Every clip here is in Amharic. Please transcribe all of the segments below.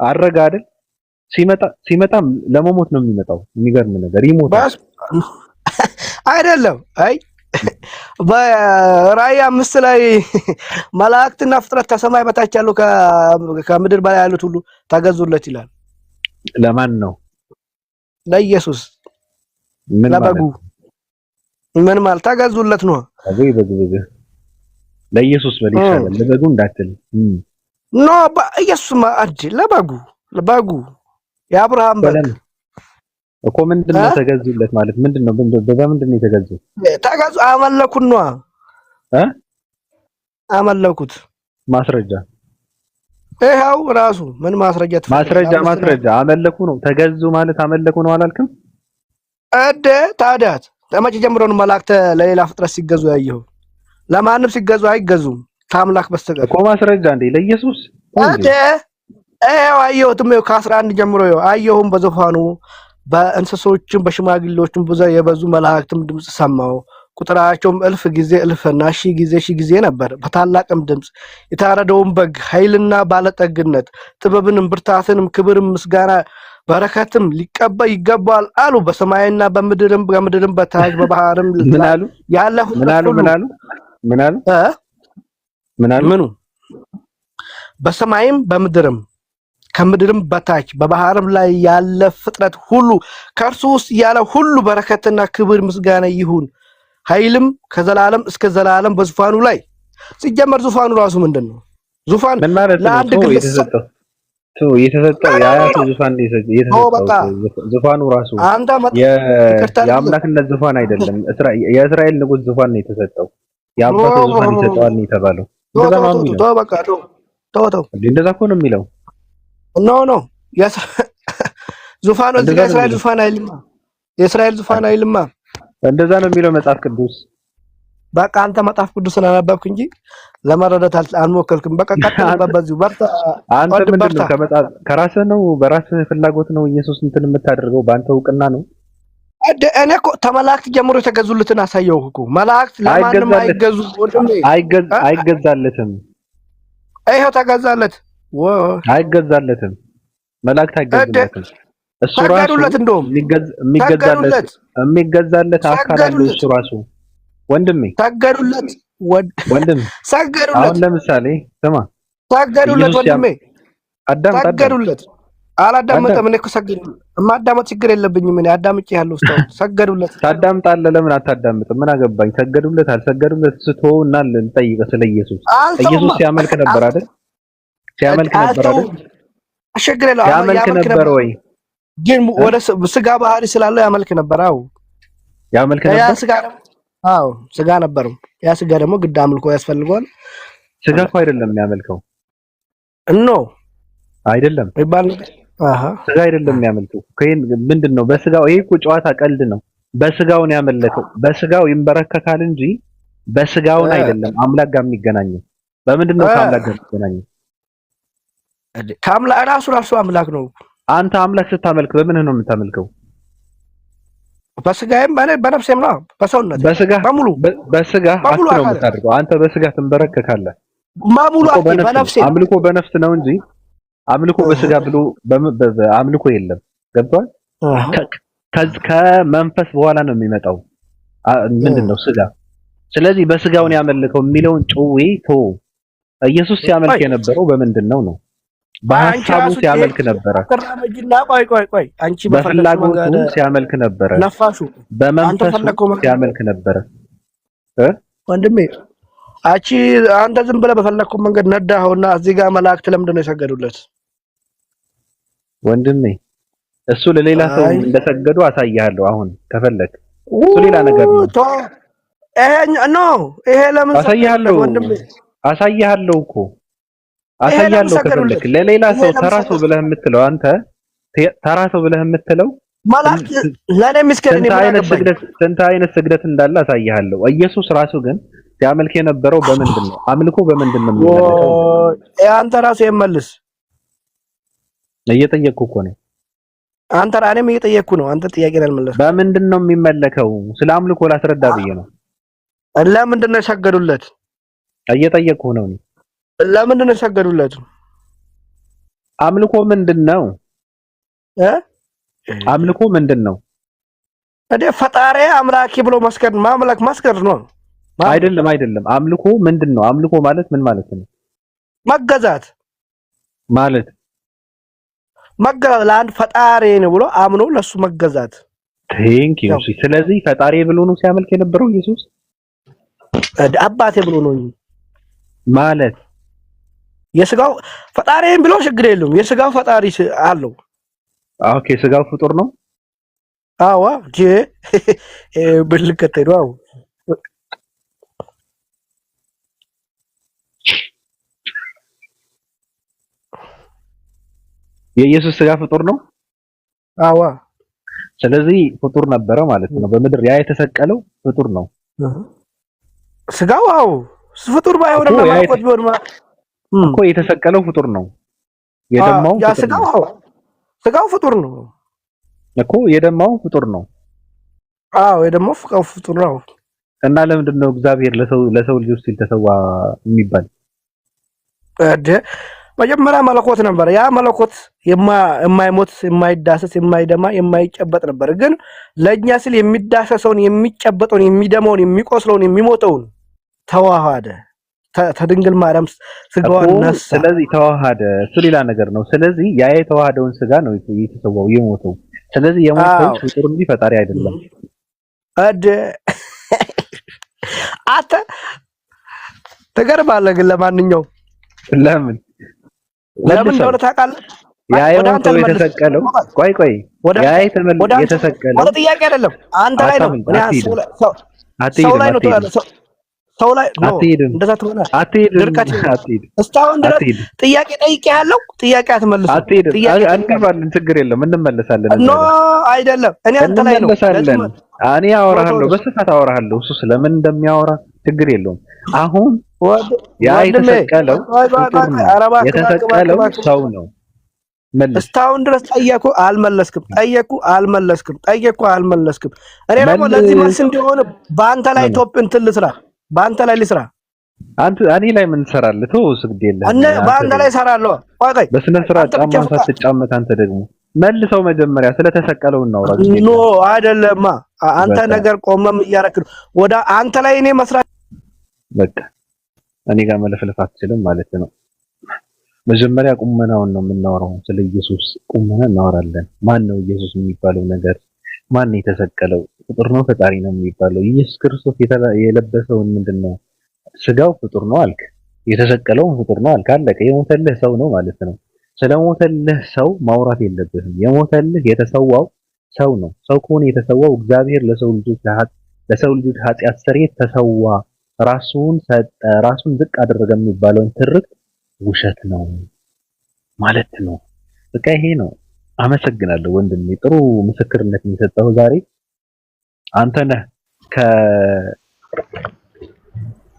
አረጋ አይደል? ሲመጣም ለመሞት ነው የሚመጣው። የሚገርም ነገር ይሞታል አይደለም። አይ በራእይ 5 ላይ መላእክትና ፍጥረት ከሰማይ በታች ያሉ ከምድር በላይ ያሉት ሁሉ ተገዙለት ይላል። ለማን ነው? ለኢየሱስ ለበጉ። ምን ማለት ተገዙለት ነው? አገይ በጉ ለኢየሱስ በል ይሻላል። ለበጉ እንዳትል ኖ በኢየሱስ ማዕድ ለበጉ የአብርሃም በግ እኮ ምንድነው ተገዙለት ማለት ምንድነው? በምንድነው የተገዙ? ተገዙ አመለኩት ነው አመለኩት። ማስረጃ ይሄው ራሱ ምን ማስረጃ ማስረጃ አመለኩ ነው። ተገዙ ማለት አመለኩ ነው አላልክም? ታዲያት ተመቼ ጀምሮ ነው መላእክት ለሌላ ፍጥረት ሲገዙ ያየው? ለማንም ሲገዙ አይገዙም ከአምላክ በስተቀር እኮ ማስረጃ እንዴ ለኢየሱስ አየሁትም ከ11 ጀምሮ አየሁም በዙፋኑ በእንስሶችም በሽማግሌዎችም የበዙ መላእክትም ድምጽ ሰማው። ቁጥራቸውም እልፍ ጊዜ እልፍና ሺህ ጊዜ ነበር። በታላቅም ድምጽ የታረደውን በግ ኃይልና ባለጠግነት ጥበብንም ብርታትንም ክብርም ምስጋና በረከትም ሊቀበል ይገባል አሉ። በሰማይና በምድርም በታች በባህርም ያለ ምኑ በሰማይም በምድርም ከምድርም በታች በባህርም ላይ ያለ ፍጥረት ሁሉ ከእርሱ ውስጥ ያለ ሁሉ በረከትና ክብር ምስጋና ይሁን ኃይልም ከዘላለም እስከ ዘላለም በዙፋኑ ላይ። ሲጀመር ዙፋኑ ራሱ ምንድነው? ዙፋን ለአንድ ግለሰብ የተሰጠው የአያቱ ዙፋን ዙፋኑ ራሱ የአምላክነት ዙፋን አይደለም። የእስራኤል ንጉስ ዙፋን ነው የተሰጠው። የአባቱ ዙፋን ይሰጠዋል ነው የተባለው። እንደዛ ነው የሚለው። እንደዛ እኮ ነው የሚለው። ኖ ዙፋኑ እዚህ ጋር የእስራኤል ዙፋን አይልማ። የእስራኤል ዙፋን አይልማ። እንደዛ ነው የሚለው መጽሐፍ ቅዱስ። በቃ አንተ መጽሐፍ ቅዱስ ስላነበብክ እንጂ ለመረዳት አልሞከርክም። በቃ ቀጥል። በዚሁ በርታ። አንተ ምንድነው ከራስህ ነው በራስህ ፍላጎት ነው ኢየሱስ እንትን የምታደርገው? በአንተ እውቅና ነው? እኔ እኮ ተመላእክት ጀምሮ የተገዙለትን አሳየውህ እኮ። መላእክት ለማንም አይገዙ። አይገዛለትም። ይሄው ተገዛለት። አይገዛለትም። መላእክት አይገዛለትም። እሱ ራሱ የሚገዛለት አካል አለው። እሱ ራሱ ወንድሜ ሰገዱለት። ሰገዱለት። አሁን ለምሳሌ ስማ፣ ሰገዱለት ወንድሜ፣ ሰገዱለት። አላዳመጠም። እኔ እኮ ሰገዱለት። ማዳመጥ ችግር የለብኝም። እኔ አዳምጬ ያለው ስታው ሰገዱለት። ታዳምጣለህ? ለምን አታዳምጥም? ምን አገባኝ? ሰገዱለት አልሰገዱለት ስትሆውና ልንጠይቀህ ስለ ኢየሱስ። ኢየሱስ ሲያመልክ ነበር አይደል? ሲያመልክ ነበር አይደል? አሸግረለው ያመልክ ነበር ወይ? ግን ወደ ስጋ ባህሪ ስላለው ያመልክ ነበር። ያመልክ ነበር። ያ ስጋ ስጋ ነበር። ያ ስጋ ደግሞ ግድ አምልኮ ያስፈልገዋል። ስጋ እኮ አይደለም የሚያመልከው። አይደለም ይባል ስጋ አይደለም የሚያመልከው። ምንድነው በስጋው? ይሄ እኮ ጨዋታ ቀልድ ነው። በስጋውን ያመለከው በስጋው ይንበረከካል እንጂ በስጋውን አይደለም አምላክ ጋር የሚገናኘው። በምንድነው ከአምላክ ጋር የሚገናኘው? ከአምላክ ራሱ አምላክ ነው። አንተ አምላክ ስታመልክ በምን ነው የምታመልከው? በስጋዬም በነፍሴም ነው። በሰውነት በሙሉ በስጋ አክት ነው የምታደርገው። አንተ በስጋ ትንበረከካለህ። በሙሉ በነፍሴ አምልኮ በነፍስ ነው እንጂ አምልኮ በስጋ ብሎ አምልኮ የለም። ገብቷል? ከመንፈስ በኋላ ነው የሚመጣው። ምንድነው ስጋ። ስለዚህ በስጋውን ያመልከው የሚለውን ጭዌ ቶ ኢየሱስ ሲያመልክ የነበረው በምንድነው ነው? በሐሳቡ ሲያመልክ ነበረ። ቆይ አንቺ በፍላጎቱ ሲያመልክ ነበረ። ነፋሹ በመንፈሱ ሲያመልክ ነበረ። ወንድሜ አንተ ዝም ብለህ በፈለከው መንገድ ነዳኸውና እዚህ ጋር መላእክት ለምንድን ነው የሰገዱለት? ወንድሜ እሱ ለሌላ ሰው እንደሰገዱ አሳያለሁ። አሁን ከፈለክ እሱ ሌላ ነገር ነው። ይሄ ለምን አሳያለሁ? ወንድሜ አሳያለሁ እኮ አሳያለሁ። ከፈለክ ለሌላ ሰው ተራ ሰው ብለህ የምትለው አንተ ተራ ሰው ብለህ የምትለው መላእክት ለኔ ምስከረኔ ስንት አይነት ስግደት እንዳለ አሳያለሁ። ኢየሱስ ራሱ ግን ሲያመልክ የነበረው በምንድን ነው? አምልኮ በምንድን ነው የሚመለከው? አንተ ራሱ የመልስ እየጠየቅኩ እኮ ነው። አንተ ራኔም እየጠየቅኩ ነው። አንተ ጥያቄ አልመለስም። በምንድን ነው የሚመለከው? ስለ አምልኮ ላስረዳ ብዬ ነው። ለምንድን ነው የሰገዱለት? እየጠየቅኩ ነው። ለምንድን ነው የሰገዱለት? አምልኮ ምንድነው? አምልኮ ምንድነው? እዴ ፈጣሪ አምላኪ ብሎ ማምለክ መስገድ ነው። አይደለም። አምልኮ ምንድነው? አምልኮ ማለት ምን ማለት ነው? መገዛት ማለት ለአንድ ፈጣሪ ነው ብሎ አምኖ ለሱ መገዛት። ቴንክ ዩ። ስለዚህ ፈጣሪ ብሎ ነው ሲያመልክ የነበረው ኢየሱስ? አባቴ ብሎ ነው ማለት የስጋው ፈጣሪን ብሎ ችግር የለውም። የስጋው ፈጣሪ አለው። ኦኬ፣ ስጋው ፍጡር ነው። አዋ ብልከተ ነው። የኢየሱስ ስጋ ፍጡር ነው። አዋ ስለዚህ ፍጡር ነበረ ማለት ነው። በምድር ያ የተሰቀለው ፍጡር ነው። ስጋው አው ፍጡር ባይሆንም ማቆት ቢሆንማ እኮ የተሰቀለው ፍጡር ነው። የደማው ያ ስጋው ፍጡር ነው እኮ የደማው ፍጡር ነው። አዎ የደማው ፍጡር ነው። እና ለምንድን ነው እግዚአብሔር ለሰው ልጆች ሲል ተሰዋ የሚባል? መጀመሪያ መለኮት ነበር። ያ መለኮት የማይሞት የማይዳሰስ የማይደማ የማይጨበጥ ነበር። ግን ለኛ ሲል የሚዳሰሰውን የሚጨበጠውን የሚደማውን የሚቆስለውን የሚሞተውን ተዋሃደ። ተድንግል ማርያም ስጋዋን ነሳ። ስለዚህ ተዋሃደ እሱ ሌላ ነገር ነው። ስለዚህ ያ የተዋሃደውን ስጋ ነው የተሰዋው የሞተው። ስለዚህ የሞተው ፍጡር እንጂ ፈጣሪ አይደለም። አተ ተገርባለህ። ግን ለማንኛውም ለምን እንደሆነ ታውቃለህ? ያ የሞተው የተሰቀለው ቆይ ያ የተሰቀለው ወደ ጥያቄ አይደለም አንተ ላይ ነው። ሰው ላይ ነው ሰው ላይ ነው። እንደዛ ትሆነ አትሄድ። እስካሁን ድረስ ጥያቄ ጠይቄሃለሁ። ጥያቄ አትመልስም። ጥያቄ አንገባለን። ችግር የለም እንመለሳለን። ኖ አይደለም። እኔ አንተ ላይ ነው። እኔ አወራሃለሁ፣ በስፋት አወራሃለሁ። እሱ ስለምን እንደሚያወራ ችግር የለውም። አሁን ያ የተሰቀለው ሰው ነው። እስካሁን ድረስ ጠየቁ አልመለስክም። እኔ ደግሞ ለዚህ መልስ እንዲሆን በአንተ ላይ ቶፕ እንትን ልስራ። በአንተ ላይ ልስራ። እኔ ላይ ምን ትሰራለህ? ተው ስግዴለህ። በአንተ ላይ እሰራለሁ። ቆይ በስነ ስርዓት ጫማን ሳትጫመት አንተ ደግሞ መልሰው መጀመሪያ ስለተሰቀለው እናውራ። ኖ አይደለማ። አንተ ነገር ቆመም እያረክ ወደ አንተ ላይ እኔ መስራት በቃ እኔ ጋር መለፍለፍ አትችልም ማለት ነው። መጀመሪያ ቁመናውን ነው የምናወራው። ስለ ኢየሱስ ቁመና እናወራለን። ማን ነው ኢየሱስ የሚባለው ነገር? ማን ነው የተሰቀለው? ፍጡር ነው ፈጣሪ ነው የሚባለው? ኢየሱስ ክርስቶስ የለበሰውን ምንድነው? ስጋው ፍጡር ነው አልክ፣ የተሰቀለው ፍጡር ነው አልክ። አለቀ። የሞተልህ ሰው ነው ማለት ነው። ስለሞተልህ ሰው ማውራት የለብህም። የሞተልህ የተሰዋው ሰው ነው። ሰው ከሆነ የተሰዋው እግዚአብሔር ለሰው ልጆች ኃጢአት ስርየት ተሰዋ፣ ራሱን ሰጠ፣ ራሱን ዝቅ አደረገ የሚባለውን ትርክ ውሸት ነው ማለት ነው። በቃ ይሄ ነው። አመሰግናለሁ ወንድሜ፣ ጥሩ ምስክርነት የሰጠው ዛሬ አንተ ነህ።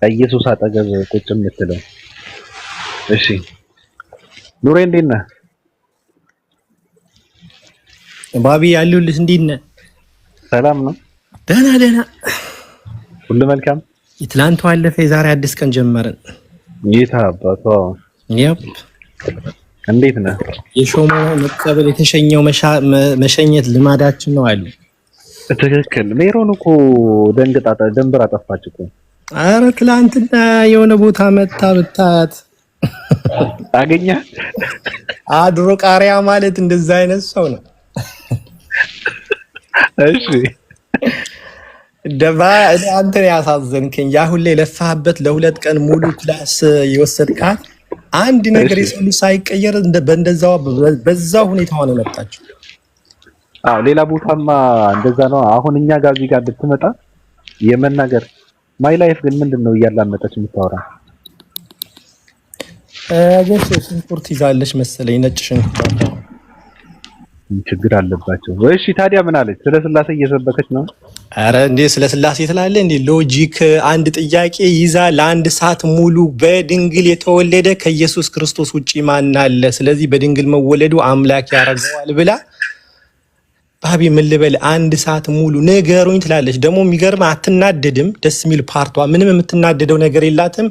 ከኢየሱስ አጠገብ ቁጭ የምትለው። እሺ ኑሬ እንዴት ነህ? ባቢ ያሉልህ እንዴት ነህ? ሰላም ነው? ደህና ሁሉ መልካም። የትላንቱ አለፈ፣ የዛሬ አዲስ ቀን ጀመርን። ጌታ አባቷ ያፕ እንዴት ነህ? የሾመው መቀበል የተሸኘው መሸኘት ልማዳችን ነው አሉ። ትክክል። ሜሮን እኮ ደንብር አጠፋች እኮ። አረ ትላንትና የሆነ ቦታ መታ ብታት አገኛት። አድሮ ቃሪያ ማለት እንደዛ አይነት ሰው ነው። እሺ ደባ አንተ ያሳዘንከኝ። ያ ሁሌ ለፋህበት ለሁለት ቀን ሙሉ ክላስ የወሰድካት አንድ ነገር የሰው ሳይቀየር በዛው ሁኔታ ሆነ መጣች። አዎ ሌላ ቦታማ እንደዛ ነው። አሁን እኛ ጋር እዚህ ጋር ብትመጣ የመናገር ማይ ላይፍ ግን ምንድነው እያላመጠች የምታወራ? አገስ ሽንኩርት ይዛለች መሰለኝ፣ ነጭ ሽንኩርት። ችግር አለባቸው። እሺ ታዲያ ምን አለች? ስለ ስላሴ እየሰበከች ነው። አረ እንዴ ስለ ስላሴ ትላለህ እንዴ? ሎጂክ አንድ ጥያቄ ይዛ ለአንድ ሰዓት ሙሉ በድንግል የተወለደ ከኢየሱስ ክርስቶስ ውጪ ማን አለ? ስለዚህ በድንግል መወለዱ አምላክ ያረጋዋል ብላ ባቢ ምን ልበል አንድ ሰዓት ሙሉ ነገሩኝ ትላለች። ደግሞ የሚገርም አትናደድም። ደስ የሚል ፓርቷ ምንም የምትናደደው ነገር የላትም፣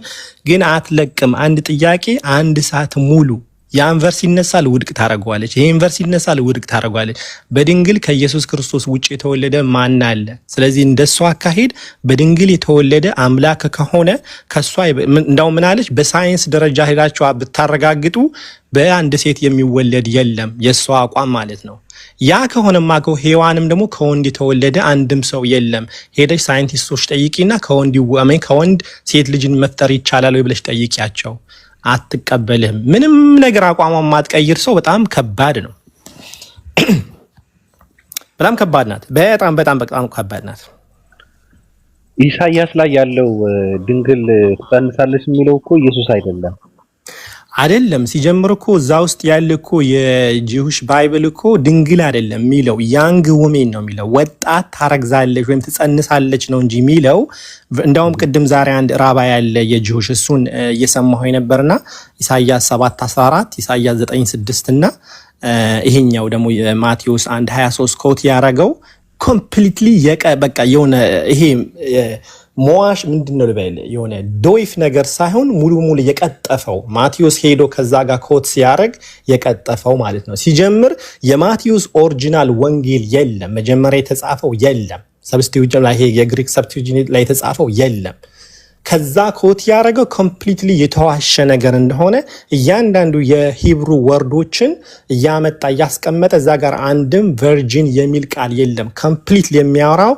ግን አትለቅም። አንድ ጥያቄ አንድ ሰዓት ሙሉ ያን ቨርስ ይነሳል ውድቅ ታረጋዋለች። ይሄን ቨርስ ይነሳል ውድቅ ታረጋዋለች። በድንግል ከኢየሱስ ክርስቶስ ውጭ የተወለደ ማን አለ? ስለዚህ እንደሷ አካሄድ በድንግል የተወለደ አምላክ ከሆነ ከሷ እንዳው ምን አለች? በሳይንስ ደረጃ ሄዳችሁ ብታረጋግጡ በአንድ ሴት የሚወለድ የለም፣ የሷ አቋም ማለት ነው። ያ ከሆነማ ሔዋንም ደግሞ ከወንድ የተወለደ አንድም ሰው የለም። ሄደሽ ሳይንቲስቶች ጠይቂና ከወንድ ሴት ልጅን መፍጠር ይቻላል ወይ ብለሽ ጠይቂያቸው። አትቀበልህም። ምንም ነገር አቋሟን ማትቀይር ሰው በጣም ከባድ ነው። በጣም ከባድ ናት። በጣም ከባድ ናት። ኢሳይያስ ላይ ያለው ድንግል ትጸንሳለች የሚለው እኮ ኢየሱስ አይደለም። ሲጀምር እኮ እዛ ውስጥ ያለ እኮ የጂውሽ ባይብል እኮ ድንግል አይደለም የሚለው ያንግ ውሜን ነው የሚለው። ወጣት ታረግዛለች ወይም ትጸንሳለች ነው እንጂ የሚለው። እንዳውም ቅድም ዛሬ አንድ ራባ ያለ የጂውሽ እሱን እየሰማሁ ነበርና ኢሳይያስ 7:14 ኢሳይያስ 9:6 እና ይሄኛው ደግሞ ማቴዎስ 1:23 ኮት ያረገው ኮምፕሊትሊ በቃ የሆነ ይሄ ሞዋሽ ምንድነው ልበል የሆነ ዶይፍ ነገር ሳይሆን ሙሉ የቀጠፈው ማቴዎስ ሄዶ ከዛ ጋር ኮት ሲያረግ የቀጠፈው ማለት ነው። ሲጀምር የማቴዎስ ኦሪጂናል ወንጌል የለም፣ መጀመሪያ የተጻፈው የለም፣ ሰብስቲዩሽን ላይ ይሄ የግሪክ ሰብስቲዩሽን ላይ የተጻፈው የለም። ከዛ ኮት ያረገው ኮምፕሊትሊ የተዋሸ ነገር እንደሆነ እያንዳንዱ የሂብሩ ወርዶችን እያመጣ እያስቀመጠ እዛ ጋር አንድም ቨርጂን የሚል ቃል የለም። ኮምፕሊትሊ የሚያወራው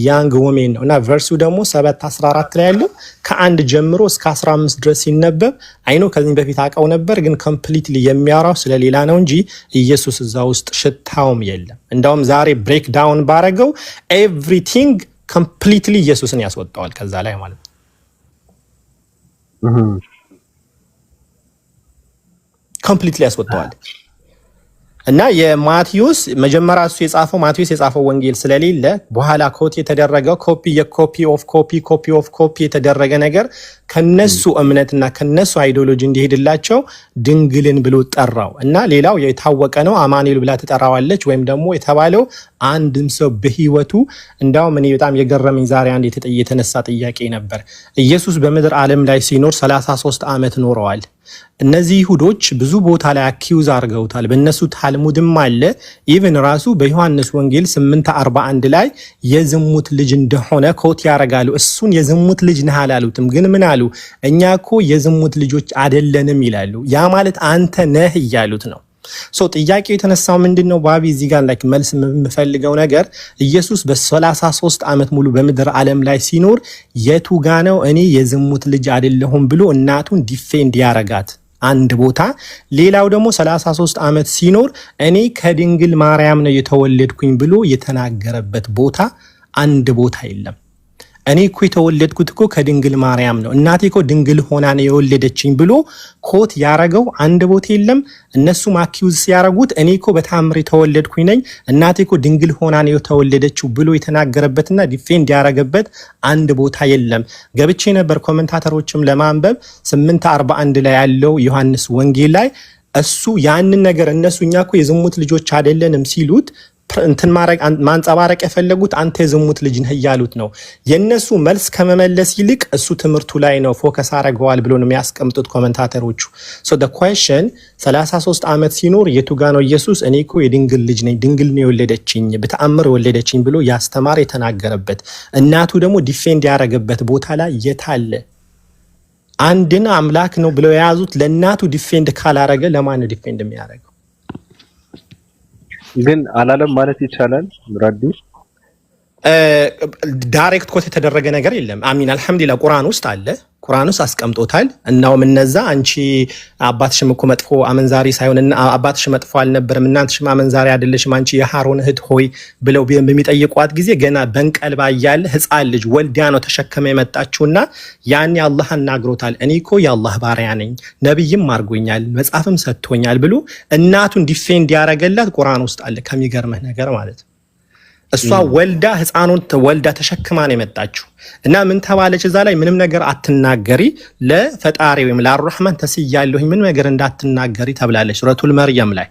ያንግ ወሜን ነው እና ቨርሱ ደግሞ 7:14 ላይ ያለው ከ1 ጀምሮ እስከ 15 ድረስ ሲነበብ አይኖ ከዚህ በፊት አውቀው ነበር፣ ግን ኮምፕሊትሊ የሚያወራው ስለሌላ ነው እንጂ ኢየሱስ እዛ ውስጥ ሽታውም የለም። እንደውም ዛሬ ብሬክ ዳውን ባረገው ኤቭሪቲንግ ኮምፕሊትሊ ኢየሱስን ያስወጣዋል ከዛ ላይ ማለት ነው። ኮምፕሊትሊ ያስወጣዋል እና የማቴዎስ መጀመሪያ እሱ የጻፈው ማቴዎስ የጻፈው ወንጌል ስለሌለ በኋላ ኮት የተደረገው ኮፒ ኦፍ ኮፒ የተደረገ ነገር ከነሱ እምነትና ከነሱ አይዲዮሎጂ እንዲሄድላቸው ድንግልን ብሎ ጠራው እና ሌላው የታወቀ ነው። አማኑኤል ብላ ትጠራዋለች ወይም ደግሞ የተባለው አንድም ሰው በህይወቱ እንዳውም እኔ በጣም የገረመኝ ዛሬ አንድ የተነሳ ጥያቄ ነበር። ኢየሱስ በምድር ዓለም ላይ ሲኖር 33 ዓመት ኖረዋል። እነዚህ ይሁዶች ብዙ ቦታ ላይ አኪዩዝ አድርገውታል። በእነሱ ታልሙድም አለ። ኢቭን ራሱ በዮሐንስ ወንጌል 8:41 ላይ የዝሙት ልጅ እንደሆነ ኮት ያረጋሉ። እሱን የዝሙት ልጅ ነህ አላሉትም፣ ግን ምን አሉ? እኛ እኮ የዝሙት ልጆች አይደለንም ይላሉ። ያ ማለት አንተ ነህ እያሉት ነው። ጥያቄው የተነሳው ምንድነው? ባቢ እዚህ ጋር ላይክ መልስ የምፈልገው ነገር ኢየሱስ በ33 ዓመት ሙሉ በምድር ዓለም ላይ ሲኖር የቱ ጋ ነው እኔ የዝሙት ልጅ አይደለሁም ብሎ እናቱን ዲፌንድ ያረጋት አንድ ቦታ። ሌላው ደግሞ 33 ዓመት ሲኖር እኔ ከድንግል ማርያም ነው የተወለድኩኝ ብሎ የተናገረበት ቦታ አንድ ቦታ የለም። እኔ እኮ የተወለድኩት እኮ ከድንግል ማርያም ነው፣ እናቴ እኮ ድንግል ሆና ነው የወለደችኝ ብሎ ኮት ያረገው አንድ ቦታ የለም። እነሱ አኪዩዝ ሲያረጉት እኔ እኮ በታምር የተወለድኩኝ ነኝ፣ እናቴ እኮ ድንግል ሆና ነው የተወለደችው ብሎ የተናገረበትና ዲፌንድ ያረገበት አንድ ቦታ የለም። ገብቼ ነበር ኮሜንታተሮችም ለማንበብ 8:41 ላይ ያለው ዮሐንስ ወንጌል ላይ እሱ ያንን ነገር እነሱ እኛ እኮ የዝሙት ልጆች አይደለንም ሲሉት እንትን ማንጸባረቅ የፈለጉት አንተ የዝሙት ልጅ ነህ እያሉት ነው። የነሱ መልስ ከመመለስ ይልቅ እሱ ትምህርቱ ላይ ነው ፎከስ አድርገዋል ብሎ ነው የሚያስቀምጡት ኮሜንታተሮቹ። ሶ the question 33 ዓመት ሲኖር የቱ ጋ ነው ኢየሱስ እኔ እኮ የድንግል ልጅ ነኝ፣ ድንግል ነው የወለደችኝ፣ በተአምር የወለደችኝ ብሎ ያስተማር የተናገረበት እናቱ ደግሞ ዲፌንድ ያረገበት ቦታ ላይ የታለ? አንድን አምላክ ነው ብለው የያዙት ለእናቱ ዲፌንድ ካላረገ ለማን ነው ዲፌንድ የሚያረገው? ግን አላለም ማለት ይቻላል። ራዲ ዳይሬክት ኮት የተደረገ ነገር የለም። አሚን አልሐምዱሊላህ ቁርአን ውስጥ አለ፣ ቁርአን ውስጥ አስቀምጦታል። እናውም እነዛ አንቺ አባትሽም እኮ መጥፎ አመንዛሪ ሳይሆን አባትሽ መጥፎ አልነበረም እናትሽም አመንዛሪ አይደለሽም አንቺ የሃሮን እህት ሆይ ብለው በሚጠይቋት ጊዜ ገና በንቀልባ እያለ ህፃን ልጅ ወልዲያ ነው ተሸከመ የመጣችውና ያኔ አላህ አናግሮታል። እኔ እኮ የአላህ ባሪያ ነኝ፣ ነብይም አድርጎኛል፣ መጽሐፍም ሰጥቶኛል ብሎ እናቱን ዲፌንድ ያረገላት ቁርአን ውስጥ አለ። ከሚገርምህ ነገር ማለት እሷ ወልዳ ህፃኑን ወልዳ ተሸክማ ነው የመጣችው እና ምን ተባለች እዛ ላይ? ምንም ነገር አትናገሪ ለፈጣሪ ወይም ለአርራህማን ተስያለሁኝ ምንም ነገር እንዳትናገሪ ተብላለች ሱረቱል መርየም ላይ።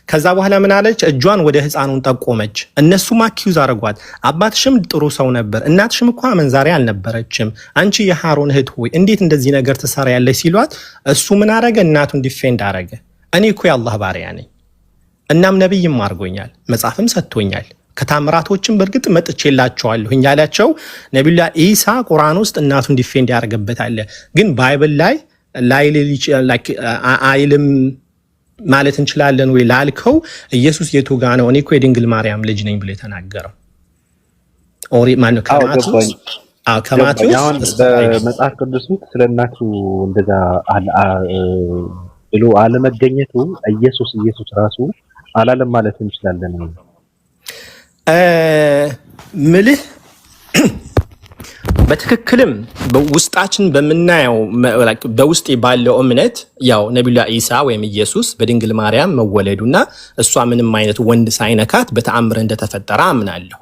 ከዛ በኋላ ምን አለች? እጇን ወደ ህፃኑን ጠቆመች። እነሱም አኪዩዝ አረጓት። አባትሽም ጥሩ ሰው ነበር፣ እናትሽም እኮ አመንዛሪ አልነበረችም፣ አንቺ የሃሮን እህት ሆይ እንዴት እንደዚህ ነገር ትሰሪያለሽ ሲሏት እሱ ምን አረገ? እናቱን ዲፌንድ አረገ። እኔ እኮ የአላህ ባሪያ ነኝ፣ እናም ነብይም አድርጎኛል፣ መጽሐፍም ሰጥቶኛል፣ ከታምራቶችም በእርግጥ መጥቼላቸዋለሁ ያላቸው ነብዩላህ ኢሳ ቁርአን ውስጥ እናቱን ዲፌንድ ያደርግበታል። ግን ባይብል ላይ አይልም ማለት እንችላለን ወይ ላልከው ኢየሱስ የቱ ጋ ነው እኔ እኮ የድንግል ማርያም ልጅ ነኝ ብሎ የተናገረው? ኦሪ ማነው? ከማቴዎስ በመጽሐፍ ቅዱስ ውስጥ ስለናቱ እንደዛ ብሎ አለመገኘቱ ኢየሱስ ራሱ አላለም ማለት እንችላለን። ምልህ በትክክልም በውስጣችን በመናየው በውስጤ ባለው እምነት ያው ነብዩላህ ኢሳ ወይም ኢየሱስ በድንግል ማርያም መወለዱና እሷ ምንም አይነት ወንድ ሳይነካት በተአምር እንደተፈጠረ አምናለሁ።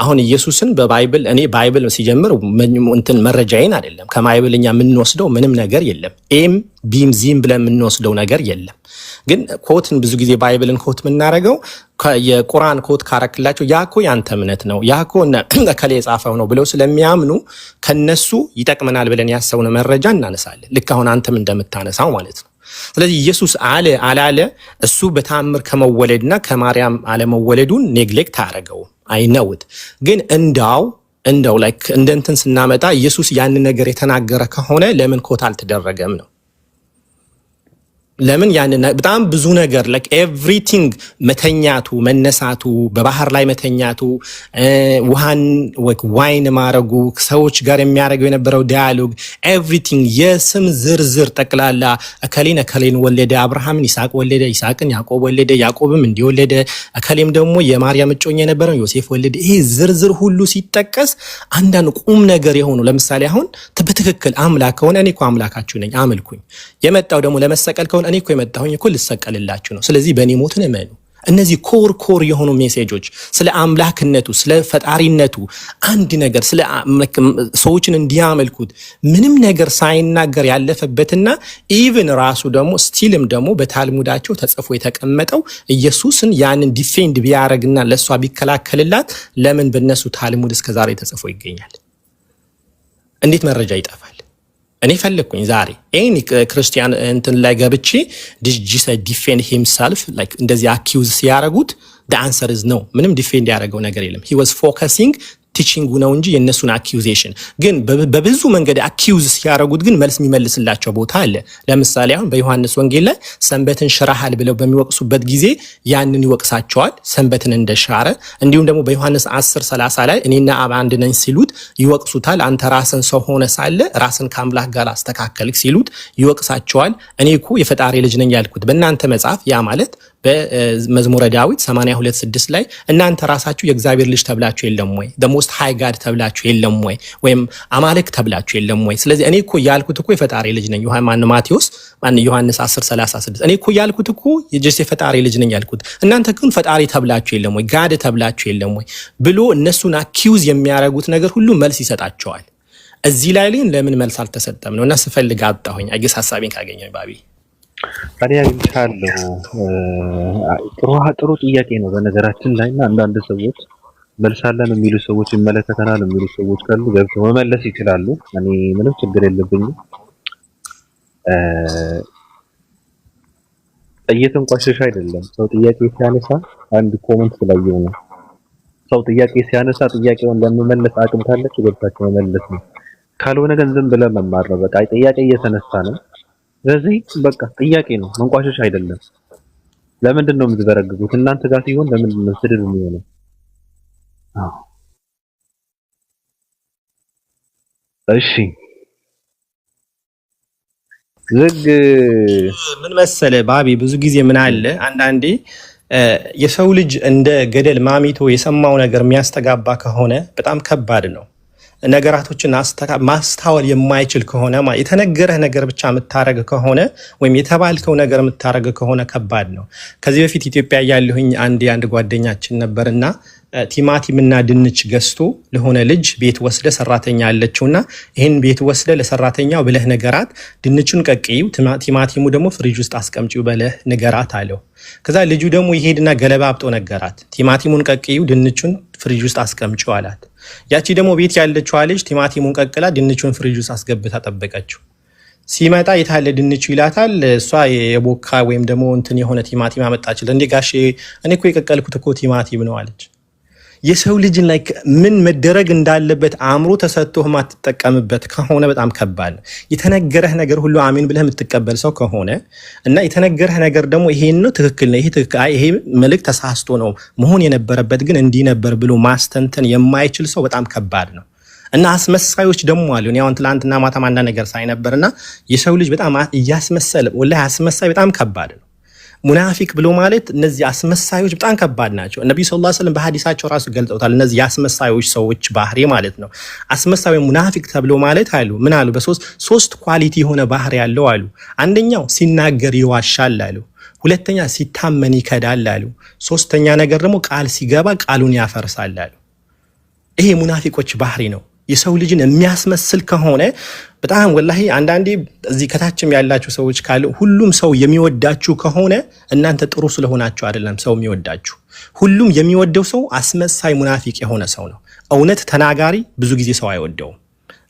አሁን ኢየሱስን በባይብል እኔ ባይብል ሲጀምር እንትን መረጃዬን አይደለም ከባይብልኛ የምንወስደው ምንም ነገር የለም። ኤም ቢም ዚም ብለን የምንወስደው ነገር የለም። ግን ኮትን ብዙ ጊዜ ባይብልን ኮት የምናደርገው የቁርአን ኮት ካረክላቸው ያኮ ያንተ እምነት ነው ያኮ ከሌ የጻፈው ነው ብለው ስለሚያምኑ ከነሱ ይጠቅመናል ብለን ያሰብነው መረጃ እናነሳለን። ልክ አሁን አንተም እንደምታነሳው ማለት ነው። ስለዚህ ኢየሱስ አለ አላለ እሱ በተአምር ከመወለድና ከማርያም አለመወለዱን ኔግሌክት አያደርገው አይነውት። ግን እንዳው ላይክ እንደንትን ስናመጣ ኢየሱስ ያንን ነገር የተናገረ ከሆነ ለምን ኮት አልተደረገም ነው? ለምን ያንን በጣም ብዙ ነገር ላይክ ኤቭሪቲንግ መተኛቱ፣ መነሳቱ፣ በባህር ላይ መተኛቱ፣ ውሃን ዋይን ማረጉ፣ ሰዎች ጋር የሚያደርገው የነበረው ዳያሎግ ኤቭሪቲንግ የስም ዝርዝር ጠቅላላ እከሌን ወለደ፣ አብርሃምን ይስሐቅ ወለደ፣ ይስሐቅን ያዕቆብ ወለደ፣ ያዕቆብም እንዲወለደ፣ እከሌም ደግሞ የማርያም እጮኛ የነበረው ዮሴፍ ወለደ። ይሄ ዝርዝር ሁሉ ሲጠቀስ አንዳንድ ቁም ነገር የሆኑ ለምሳሌ አሁን በትክክል አምላክ ከሆነ እኔ እኮ አምላካችሁ ነኝ አምልኩኝ፣ የመጣው ደግሞ ለመሰቀል ከሆነ እኔ እኮ የመጣሁኝ እኮ ልሰቀልላችሁ ነው፣ ስለዚህ በእኔ ሞትን እመኑ። እነዚህ ኮር የሆኑ ሜሴጆች ስለ አምላክነቱ ስለ ፈጣሪነቱ አንድ ነገር ስለ ሰዎችን እንዲያመልኩት ምንም ነገር ሳይናገር ያለፈበትና ኢቭን ራሱ ደግሞ ስቲልም ደግሞ በታልሙዳቸው ተጽፎ የተቀመጠው ኢየሱስን ያንን ዲፌንድ ቢያረግና ለሷ ቢከላከልላት ለምን በነሱ ታልሙድ እስከዛሬ ተጽፎ ይገኛል? እንዴት መረጃ ይጠፋል? እኔ ፈለኩኝ ዛሬ ኤኒ ክርስቲያን እንትን ላይ ገብቼ ዲጂሰ ዲፌንድ ሂምሰልፍ ላይክ እንደዚህ አኪውዝ ሲያረጉት the answer is no። ምንም ዲፌንድ ያደረገው ነገር የለም። he was focusing ቲቺንጉ ነው እንጂ የነሱን አኪዩዜሽን ግን በብዙ መንገድ አኪዩዝ ሲያረጉት ግን መልስ የሚመልስላቸው ቦታ አለ። ለምሳሌ አሁን በዮሐንስ ወንጌል ላይ ሰንበትን ሽራሃል ብለው በሚወቅሱበት ጊዜ ያንን ይወቅሳቸዋል ሰንበትን እንደሻረ። እንዲሁም ደግሞ በዮሐንስ 10:30 ላይ እኔና አብ አንድ ነን ሲሉት ይወቅሱታል። አንተ ራስን ሰው ሆነ ሳለ ራስን ከአምላክ ጋር አስተካከልክ ሲሉት ይወቅሳቸዋል። እኔ እኮ የፈጣሪ ልጅ ነኝ ያልኩት በእናንተ መጽሐፍ ያ ማለት በመዝሙረ ዳዊት 82:6 ላይ እናንተ ራሳችሁ የእግዚአብሔር ልጅ ተብላችሁ የለም ወይ? the most high god ተብላችሁ የለም ወይ? ወይም አማልክ ተብላችሁ የለም ወይ? ስለዚህ እኔ እኮ ያልኩት እኮ የፈጣሪ ልጅ ነኝ። ዮሐንስ 10:36 እኔ እኮ ያልኩት እኮ የፈጣሪ ልጅ ነኝ ያልኩት እናንተ ግን ፈጣሪ ተብላችሁ የለም ወይ? ጋድ ተብላችሁ የለም ወይ? ብሎ እነሱን አኪውዝ የሚያረጉት ነገር ሁሉ መልስ ይሰጣቸዋል። እዚህ ላይ ግን ለምን መልስ አልተሰጠም ነው እና ስፈልግ አጣሁኝ። አይገስ ሐሳቤን ካገኘኝ ባቢ ታዲያ አግኝቻለሁ። ጥሩ ጥያቄ ነው በነገራችን ላይ እና አንዳንድ ሰዎች መልሳለን የሚሉ ሰዎች ይመለከተናል የሚሉ ሰዎች ካሉ ገብተው መመለስ ይችላሉ። እኔ ምንም ችግር የለብኝም። እየተንቋሸሽ አይደለም። ሰው ጥያቄ ሲያነሳ አንድ ኮሜንት ስላየው ነው። ሰው ጥያቄ ሲያነሳ ጥያቄውን ለመመለስ አቅም ካላችሁ ገብታችሁ መመለስ ነው። ካልሆነ ግን ዝም ብለን መማር ነው። በቃ ጥያቄ እየተነሳ ነው። ስለዚህ በቃ ጥያቄ ነው፣ መንቋሸሽ አይደለም። ለምንድን ነው የምትበረግጉት? እናንተ ጋር ሲሆን ለምንድን ነው ስድብ የሚሆነው? እሺ ዝግ ምን መሰለ ባቢ፣ ብዙ ጊዜ ምን አለ አንዳንዴ የሰው ልጅ እንደ ገደል ማሚቶ የሰማው ነገር የሚያስተጋባ ከሆነ በጣም ከባድ ነው። ነገራቶችን ማስተዋል የማይችል ከሆነ የተነገረህ ነገር ብቻ የምታረግ ከሆነ ወይም የተባልከው ነገር የምታረግ ከሆነ ከባድ ነው። ከዚህ በፊት ኢትዮጵያ ያለሁኝ አንድ ጓደኛችን ነበርና ቲማቲምና ድንች ገዝቶ ለሆነ ልጅ ቤት ወስደ ሰራተኛ ያለችውና ይሄን ቤት ወስደ ለሰራተኛው ብለህ ነገራት፣ ድንቹን ቀቅዩ፣ ቲማቲሙ ደግሞ ፍሪጅ ውስጥ አስቀምጪው ብለህ ነገራት አለው። ከዛ ልጁ ደግሞ ይሄድና ገለባብጦ ነገራት፣ ቲማቲሙን ቀቅዩ፣ ድንቹን ፍሪጅ ውስጥ አስቀምጪው አላት። ያቺ ደግሞ ቤት ያለችው ልጅ ቲማቲሙን ቀቅላ ድንቹን ፍሪጅ ውስጥ አስገብታ ጠበቀችው። ሲመጣ የታለ ድንቹ ይላታል። እሷ የቦካ ወይም ደግሞ እንትን የሆነ ቲማቲም አመጣችለት። እንዴ ጋሼ እኔ እኮ የቀቀልኩት እኮ ቲማቲም ነው አለች። የሰው ልጅን ላይ ምን መደረግ እንዳለበት አእምሮ ተሰጥቶህ ማትጠቀምበት ከሆነ በጣም ከባድ ነው። የተነገረህ ነገር ሁሉ አሜን ብለህ የምትቀበል ሰው ከሆነ እና የተነገረህ ነገር ደግሞ ይሄን ነው ትክክል ነው ይሄ መልእክት ተሳስቶ ነው መሆን የነበረበት ግን እንዲህ ነበር ብሎ ማስተንተን የማይችል ሰው በጣም ከባድ ነው። እና አስመሳዮች ደግሞ አሉ። እኔ አሁን ትላንትና ማታም አንዳንድ ነገር ሳይ ነበርና የሰው ልጅ በጣም እያስመሰለ ወላሂ አስመሳይ በጣም ከባድ ነው። ሙናፊቅ ብሎ ማለት እነዚህ አስመሳዮች በጣም ከባድ ናቸው። ነብዩ ሰለላሁ ዐለይሂ ወሰለም በሐዲሳቸው ራሱ ገልጠውታል። እነዚህ የአስመሳዮች ሰዎች ባህሪ ማለት ነው። አስመሳዩ ሙናፊቅ ተብሎ ማለት አሉ ምን አሉ? በሶስት ኳሊቲ የሆነ ባህሪ ያለው አሉ። አንደኛው ሲናገር ይዋሻል አሉ። ሁለተኛ ሲታመን ይከዳል አሉ። ሶስተኛ ነገር ደግሞ ቃል ሲገባ ቃሉን ያፈርሳል አሉ። ይሄ ሙናፊቆች ባህሪ ነው። የሰው ልጅን የሚያስመስል ከሆነ በጣም ወላሂ አንዳንዴ እዚህ ከታችም ያላችሁ ሰዎች ካሉ ሁሉም ሰው የሚወዳችሁ ከሆነ እናንተ ጥሩ ስለሆናችሁ አይደለም ሰው የሚወዳችሁ። ሁሉም የሚወደው ሰው አስመሳይ ሙናፊቅ የሆነ ሰው ነው። እውነት ተናጋሪ ብዙ ጊዜ ሰው አይወደውም።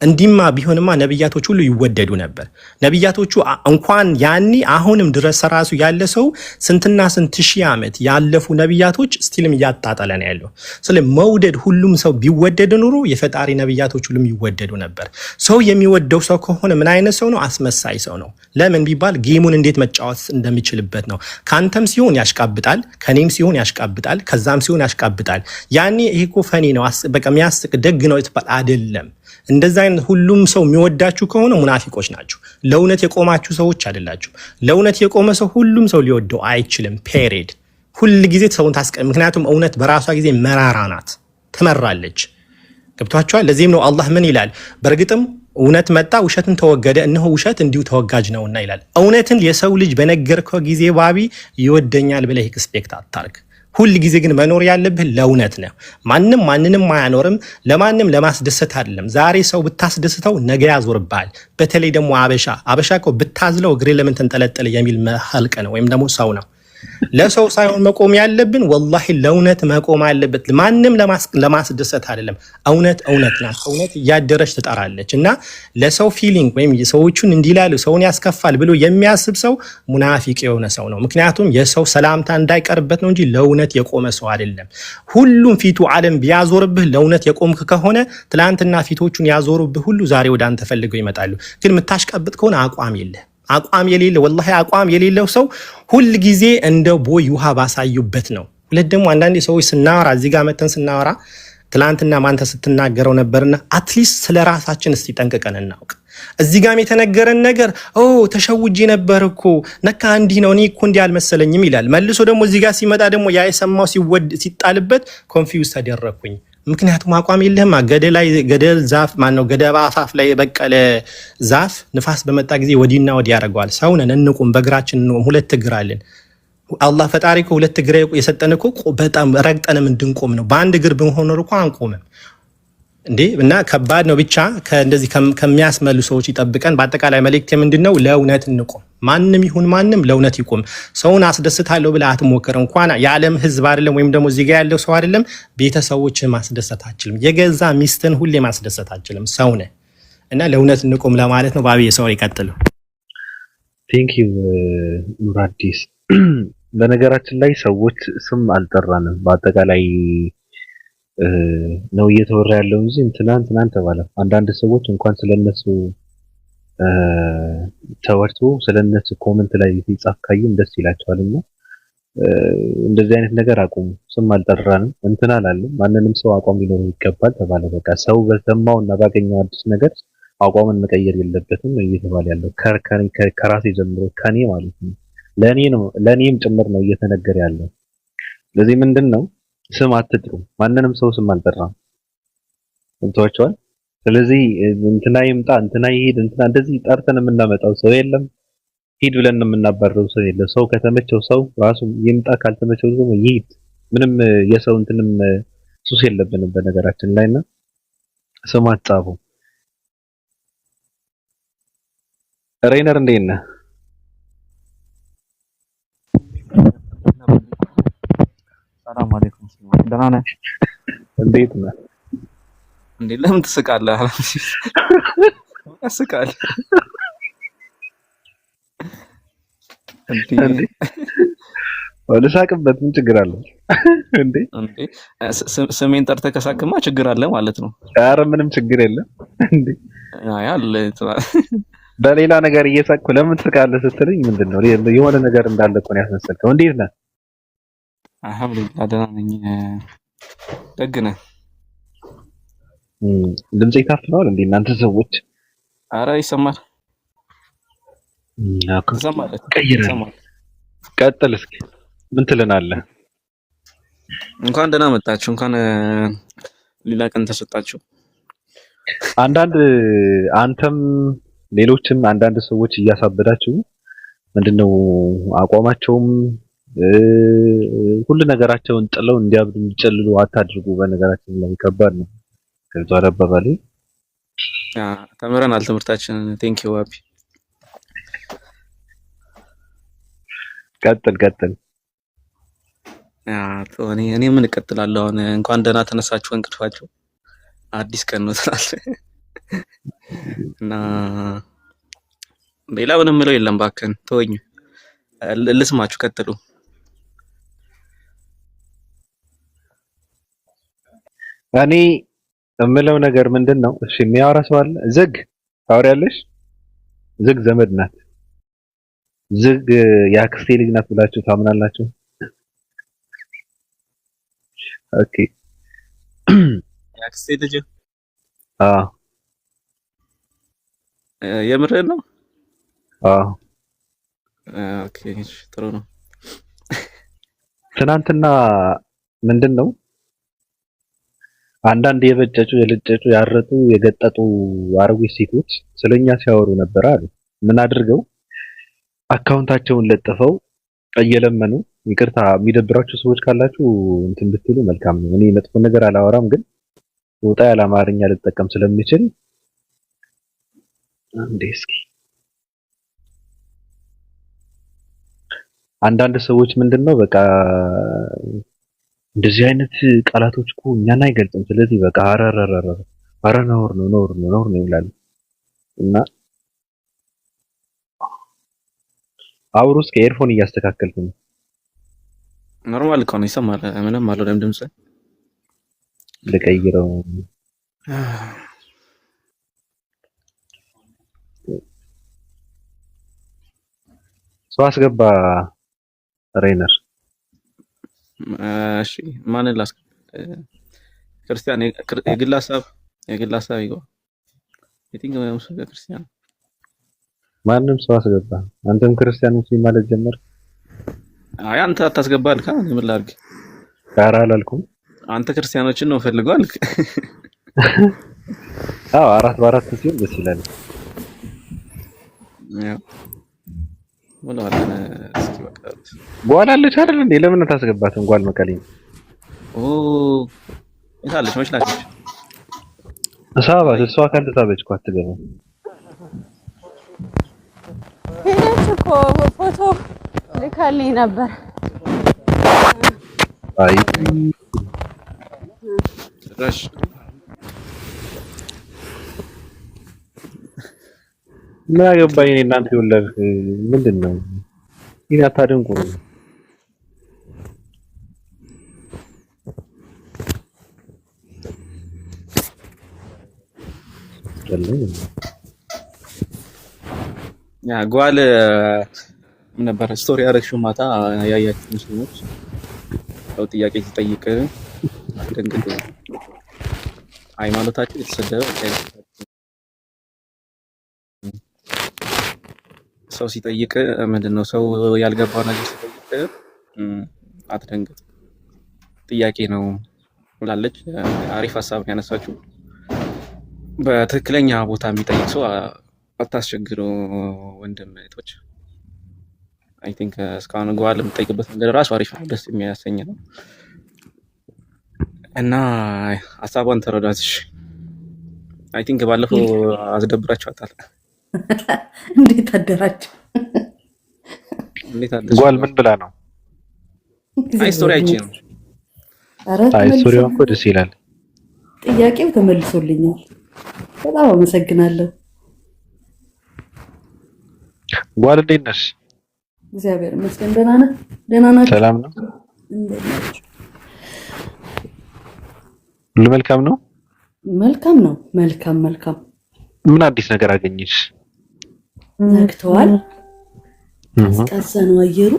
እንዲማ ቢሆንማ ነብያቶች ሁሉ ይወደዱ ነበር። ነብያቶቹ እንኳን ያኒ አሁንም ድረስ ራሱ ያለ ሰው ስንትና ስንት ሺህ ዓመት ያለፉ ነብያቶች ስቲልም እያጣጣለ ነው ያለው። ስለዚህ መውደድ ሁሉም ሰው ቢወደድ ኑሮ የፈጣሪ ነብያቶች ሁሉም ይወደዱ ነበር። ሰው የሚወደው ሰው ከሆነ ምን አይነት ሰው ነው? አስመሳይ ሰው ነው። ለምን ቢባል ጌሙን እንዴት መጫወት እንደሚችልበት ነው። ካንተም ሲሆን ያሽቃብጣል፣ ከኔም ሲሆን ያሽቃብጣል፣ ከዛም ሲሆን ያሽቃብጣል። ያኒ ይሄ እኮ ፈኒ ነው በቃ የሚያስቅ ደግ ነው ይባል አይደለም። እንደዛ አይነት ሁሉም ሰው የሚወዳችሁ ከሆነ ሙናፊቆች ናችሁ። ለእውነት የቆማችሁ ሰዎች አይደላችሁ። ለእውነት የቆመ ሰው ሁሉም ሰው ሊወደው አይችልም። ፔሬድ ሁል ጊዜ ሰውን ምክንያቱም እውነት በራሷ ጊዜ መራራ ናት፣ ትመራለች። ገብቷችኋል? ለዚህም ነው አላህ ምን ይላል? በእርግጥም እውነት መጣ ውሸትን ተወገደ፣ እነሆ ውሸት እንዲሁ ተወጋጅ ነውና ይላል። እውነትን የሰው ልጅ በነገርከው ጊዜ ባቢ ይወደኛል ብለህ ኤክስፔክት አታርግ። ሁል ጊዜ ግን መኖር ያለብህ ለእውነት ነው። ማንም ማንንም አያኖርም፣ ለማንም ለማስደሰት አይደለም። ዛሬ ሰው ብታስደስተው ነገ ያዞርብሃል። በተለይ ደግሞ አበሻ እኮ ብታዝለው እግሬ ለምን ተንጠለጠለ የሚል መሐልቅ ነው ወይም ደግሞ ሰው ነው። ለሰው ሳይሆን መቆም ያለብን ወላሂ ለእውነት መቆም አለበት። ማንም ለማስደሰት አይደለም። እውነት ናት። እውነት እያደረች ትጠራለች። እና ለሰው ፊሊንግ ወይም ሰዎቹን እንዲላሉ ሰውን ያስከፋል ብሎ የሚያስብ ሰው ሙናፊቅ የሆነ ሰው ነው። ምክንያቱም የሰው ሰላምታ እንዳይቀርበት ነው እንጂ ለእውነት የቆመ ሰው አይደለም። ሁሉም ፊቱ ዓለም ቢያዞርብህ ለእውነት የቆምክ ከሆነ ትላንትና ፊቶቹን ያዞሩብህ ሁሉ ዛሬ ወደ አንተ ፈልገው ይመጣሉ። ግን የምታሽቀብጥ ከሆነ አቋም የሌለው ወላሂ አቋም የሌለው ሰው ሁል ጊዜ እንደ ቦይ ውሃ ባሳዩበት ነው። ሁለት ደግሞ አንዳንዴ ሰዎች ስናወራ እዚህ ጋር መተን ስናወራ ትላንትና ማንተ ስትናገረው ነበርና አትሊስት ስለ ራሳችን እስቲ ጠንቅቀን እናውቅ። እዚህ ጋር የተነገረን ነገር ተሸውጄ ነበር እኮ ነካ እንዲህ ነው እኔ እኮ እንዲህ አልመሰለኝም ይላል። መልሶ ደግሞ እዚህ ጋር ሲመጣ ደግሞ ያ የሰማው ሲጣልበት ኮንፊውዝ ተደረኩኝ። ምክንያቱም አቋም የለህማ። ገደል ዛፍ ማነው ገደባ አፋፍ ላይ የበቀለ ዛፍ ንፋስ በመጣ ጊዜ ወዲና ወዲ ያደርገዋል። ሰውነን እንቁም፣ በእግራችን እንቁም። ሁለት እግር አለን። አላህ ፈጣሪ እኮ ሁለት እግር የሰጠን እኮ በጣም ረግጠንም እንድንቆም ነው። በአንድ እግር ብንሆን ኖር እኮ አንቆምም እንዴ። እና ከባድ ነው። ብቻ ከእንደዚህ ከሚያስመሉ ሰዎች ይጠብቀን። በአጠቃላይ መልእክት ምንድነው? ለእውነት እንቆም። ማንም ይሁን ማንም ለእውነት ይቆም። ሰውን አስደስታለሁ ብለህ አትሞክር። እንኳን የዓለም ሕዝብ አይደለም ወይም ደግሞ እዚህ ጋር ያለው ሰው አይደለም ቤተሰቦችን ማስደሰት አትችልም። የገዛ ሚስትን ሁሌ ማስደሰት አትችልም። ሰው ነህ እና ለእውነት እንቆም ለማለት ነው። ባቢ ሰው ይቀጥል። ቴንክ ዩ ኑራዲስ። በነገራችን ላይ ሰዎች ስም አልጠራንም። በአጠቃላይ ነው እየተወራ ያለው እንጂ እንትና ተባለ። አንዳንድ ሰዎች እንኳን ስለነሱ ተወርቶ ስለነሱ ኮሜንት ላይ ሲጻፍ ካየን ደስ ይላቸዋልና እንደዚህ አይነት ነገር አቁሙ። ስም አልጠራንም እንትና አላለም። ማንንም ሰው አቋም ሊኖረው ይገባል ተባለ። በቃ ሰው በሰማውና ባገኘው አዲስ ነገር አቋምን መቀየር የለበትም እየተባለ ያለው ከራሴ ጀምሮ ከኔ ማለት ነው። ለኔም ጭምር ነው እየተነገረ ያለው። ስለዚህ ምንድነው ስም አትጥሩ። ማንንም ሰው ስም አልጠራም። እንተዋቸዋል። ስለዚህ እንትና ይምጣ እንትና ይሄድ እንትና እንደዚህ ጠርተን የምናመጣው ሰው የለም። ሂድ ብለን የምናባረው ሰው የለም። ሰው ከተመቸው ሰው ራሱ ይምጣ፣ ካልተመቸው ደግሞ ይሄድ። ምንም የሰው እንትንም ሱስ የለብንም በነገራችን ላይና ስም አትጻፉ። ሬነር እንዴት ነህ? ሰላም አለይኩም። ደህና ነህ? እንዴት ነህ? እንዴ ለምን ትስቃለህ? ያስቃል። እንዴ ወልሳቅበት ምን ችግር አለው እንዴ? እንዴ ስሜን ጠርተህ ከሳክማ ችግር አለ ማለት ነው። ኧረ ምንም ችግር የለም እንዴ። አይ አለ በሌላ ነገር እየሳቅኩ ለምን ትስቃለህ ስትልኝ ምንድነው የሆነ ነገር እንዳለ እኮ ነው ያስመሰልከው። እንዴት ነህ? አልሐምዱሊላህ ደህና ነኝ። ደግ ነህ? ድምጼ ይታፍናል እንዴ እናንተ ሰዎች? ኧረ ይሰማል። ይሰማል። ይሰማል። ቀጥል እስኪ ምን ትለናለህ? እንኳን ደህና መጣችሁ። እንኳን ሌላ ቀን ተሰጣችሁ። አንዳንድ አንተም ሌሎችም አንዳንድ ሰዎች እያሳበዳችሁ ምንድነው አቋማቸውም ሁሉ ነገራቸውን ጥለው እንዲያብዱ እንዲጨልሉ አታድርጉ። በነገራችን ላይ ከባድ ነው። ከዛ አባባሌ ተምረናል ትምህርታችንን። ቴንክ ዩ አቢ። ቀጥል። እኔ ምን እቀጥላለሁ? አሁን እንኳን ደህና ተነሳችሁ እንቅልፋችሁ አዲስ ቀን ነው ትላለህ እና ሌላ ምንም ምለው የለም። እባክህን ተወኝ፣ ልስማችሁ፣ ቀጥሉ። እኔ የምለው ነገር ምንድነው? እሺ የሚያወራ ሰው አለ? ዝግ ታወሪያለሽ? ዝግ ዘመድ ናት። ዝግ የአክስቴ ልጅ ናት ብላችሁ ታምናላችሁ? ኦኬ የአክስቴ ልጅ? አዎ የምርህን ነው? አዎ ኦኬ ጥሩ ነው። ትናንትና ምንድነው አንዳንድ የበጨጩ የልጨጩ ያረጡ የገጠጡ አረጉች ሴቶች ስለኛ ሲያወሩ ነበር አሉ። ምን አድርገው አካውንታቸውን ለጥፈው እየለመኑ ይቅርታ የሚደብራችሁ ሰዎች ካላችሁ እንትን ብትሉ መልካም ነው። እኔ መጥፎ ነገር አላወራም፣ ግን ወጣ ያለ አማርኛ ልጠቀም ስለሚችል እንዴ እስኪ አንዳንድ ሰዎች ምንድነው በቃ እንደዚህ አይነት ቃላቶች እኮ እኛን አይገልጽም፣ ስለዚህ በቃ አረ ነውር ነው ይላሉ። እና አውሩስ ከኤርፎን እያስተካከልኩ ነው። ኖርማል እኮ ነው፣ ይሰማል። ምንም አልሆነም። ድምጽ ልቀይረው። ሰው አስገባ ሬነር። እሺ ማንን ላስገባ? ክርስቲያን የግል ሀሳብ ይገባ። የትኛው ነው ሰው ክርስቲያን? ማንም ሰው አስገባ። አንተም ክርስቲያን ሙስሊም ማለት ጀመር። አይ አንተ አታስገባል ካን ምን ላድርግ? ኧረ አላልኩም። አንተ ክርስቲያኖችን ነው ፈልገው አልክ። አዎ 4 ሲሆን ደስ ይላል። በኋላ አለች አይደል እንዴ? ለምን ታስገባትም? ጓል መቀሌ የታለች? መች ናቸው? እሷ ካልተሳበች እኮ አትገባም። ሄደች እኮ ፎቶ ልካልኝ ነበር። አይ ራሽ ምን አገባኝ እኔ እናንተ ይወለድ ምንድነው? ይሄን አታደንቁ። ያ ጓል ምን ነበር ስቶሪ ያረግሽው ማታ ያያችሁ ሙስሊሞች ሰው ጥያቄ ሲጠይቅ አትደንግጡ። ሃይማኖታችሁ የተሰደበ ሰው ሲጠይቅ ምንድነው ሰው ያልገባው ነገር ሲጠይቅ አትደንግጥ፣ ጥያቄ ነው ብላለች። አሪፍ ሀሳብ ያነሳችሁ። በትክክለኛ ቦታ የሚጠይቅ ሰው አታስቸግሩ ወንድም እህቶች። አይ ቲንክ እስካሁን ጓል የምጠይቅበት መንገድ ራሱ አሪፍ ነው፣ ደስ የሚያሰኝ ነው እና ሀሳቧን ተረዳትሽ። አይ ቲንክ ባለፈው አስደብራችኋታል። እንዴት አደራችሁ? ጓል ምን ብላ ነው? አይ ስቶሪ አይቼ ነው። አይ ስቶሪው እኮ ደስ ይላል። ጥያቄው ተመልሶልኛል። በጣም አመሰግናለሁ። ጓል እንዴት ነሽ? እግዚአብሔር ይመስገን። ደህና ነህ? ደህና ናችሁ? ሰላም ነው? እንዴት ናችሁ? ሁሉ መልካም ነው? መልካም ነው። መልካም። ምን አዲስ ነገር አገኘሽ? ነግተዋል። ቀዝቃዛ ነው አየሩ።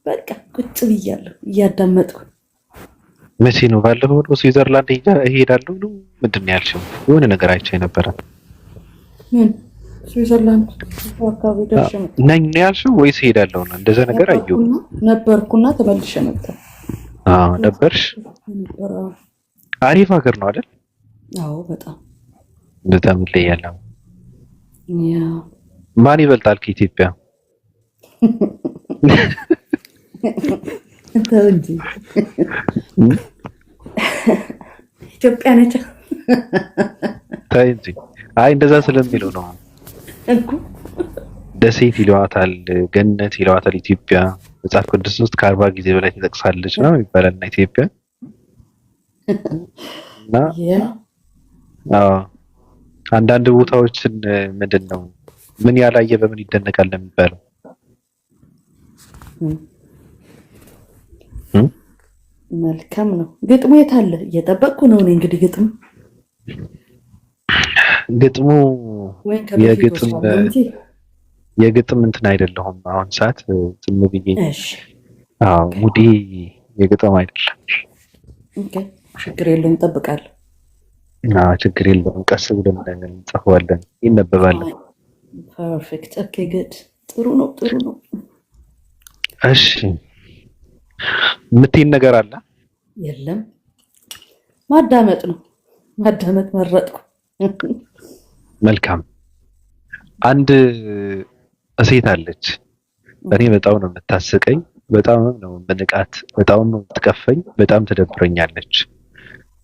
በቃ ቁጭ ብያለሁ እያዳመጥኩ። መቼ ነው? ባለፈው ወደ ስዊዘርላንድ እሄዳለሁ ነው ምንድን ነው ያልሽው? የሆነ ነገር አይቼ ነበረ። ምን ስዊዘርላንድ አካባቢ ደርሼ መጣሁ ነኝ ነው ያልሽው ወይስ እሄዳለሁ ነው? እንደዛ ነገር አየሁ ነበርኩና ተመልሼ መጣሁ። ነበርሽ? አሪፍ ሀገር ነው አይደል? አዎ በጣም ይለያል። ያ ማን ይበልጣል ከኢትዮጵያ? ተው እንጂ ኢትዮጵያ ነች። ተይ እንጂ። አይ እንደዛ ስለሚለው ነው እኮ ደሴት ይለዋታል፣ ገነት ይለዋታል ኢትዮጵያ። መጽሐፍ ቅዱስ ውስጥ ከ40 ጊዜ በላይ ተጠቅሳለች ነው ይባላልና ኢትዮጵያ እና አንዳንድ ቦታዎችን ምንድን ነው ምን ያላየ በምን ይደነቃል የሚባለው? መልካም ነው። ግጥሙ የት አለ? እየጠበቅኩ ነው እኔ እንግዲህ ግጥሙ የግጥም እንትን አይደለሁም አሁን ሰዓት ዝም ብዬ። ሙዲ የግጥም አይደለም። ኦኬ ችግር የለውም እጠብቃለሁ። ችግር የለውም ቀስ ብለን እንጽፈዋለን፣ ይነበባለን። ፐርፌክት ኦኬ ጉድ። ጥሩ ነው። እሺ የምትይን ነገር አለ? የለም ማዳመጥ ነው። ማዳመጥ መረጥኩ። መልካም። አንድ ሴት አለች፣ እኔ በጣም ነው የምታስቀኝ፣ በጣም ነው የምንቃት፣ በጣም ነው የምትቀፈኝ፣ በጣም ትደብረኛለች።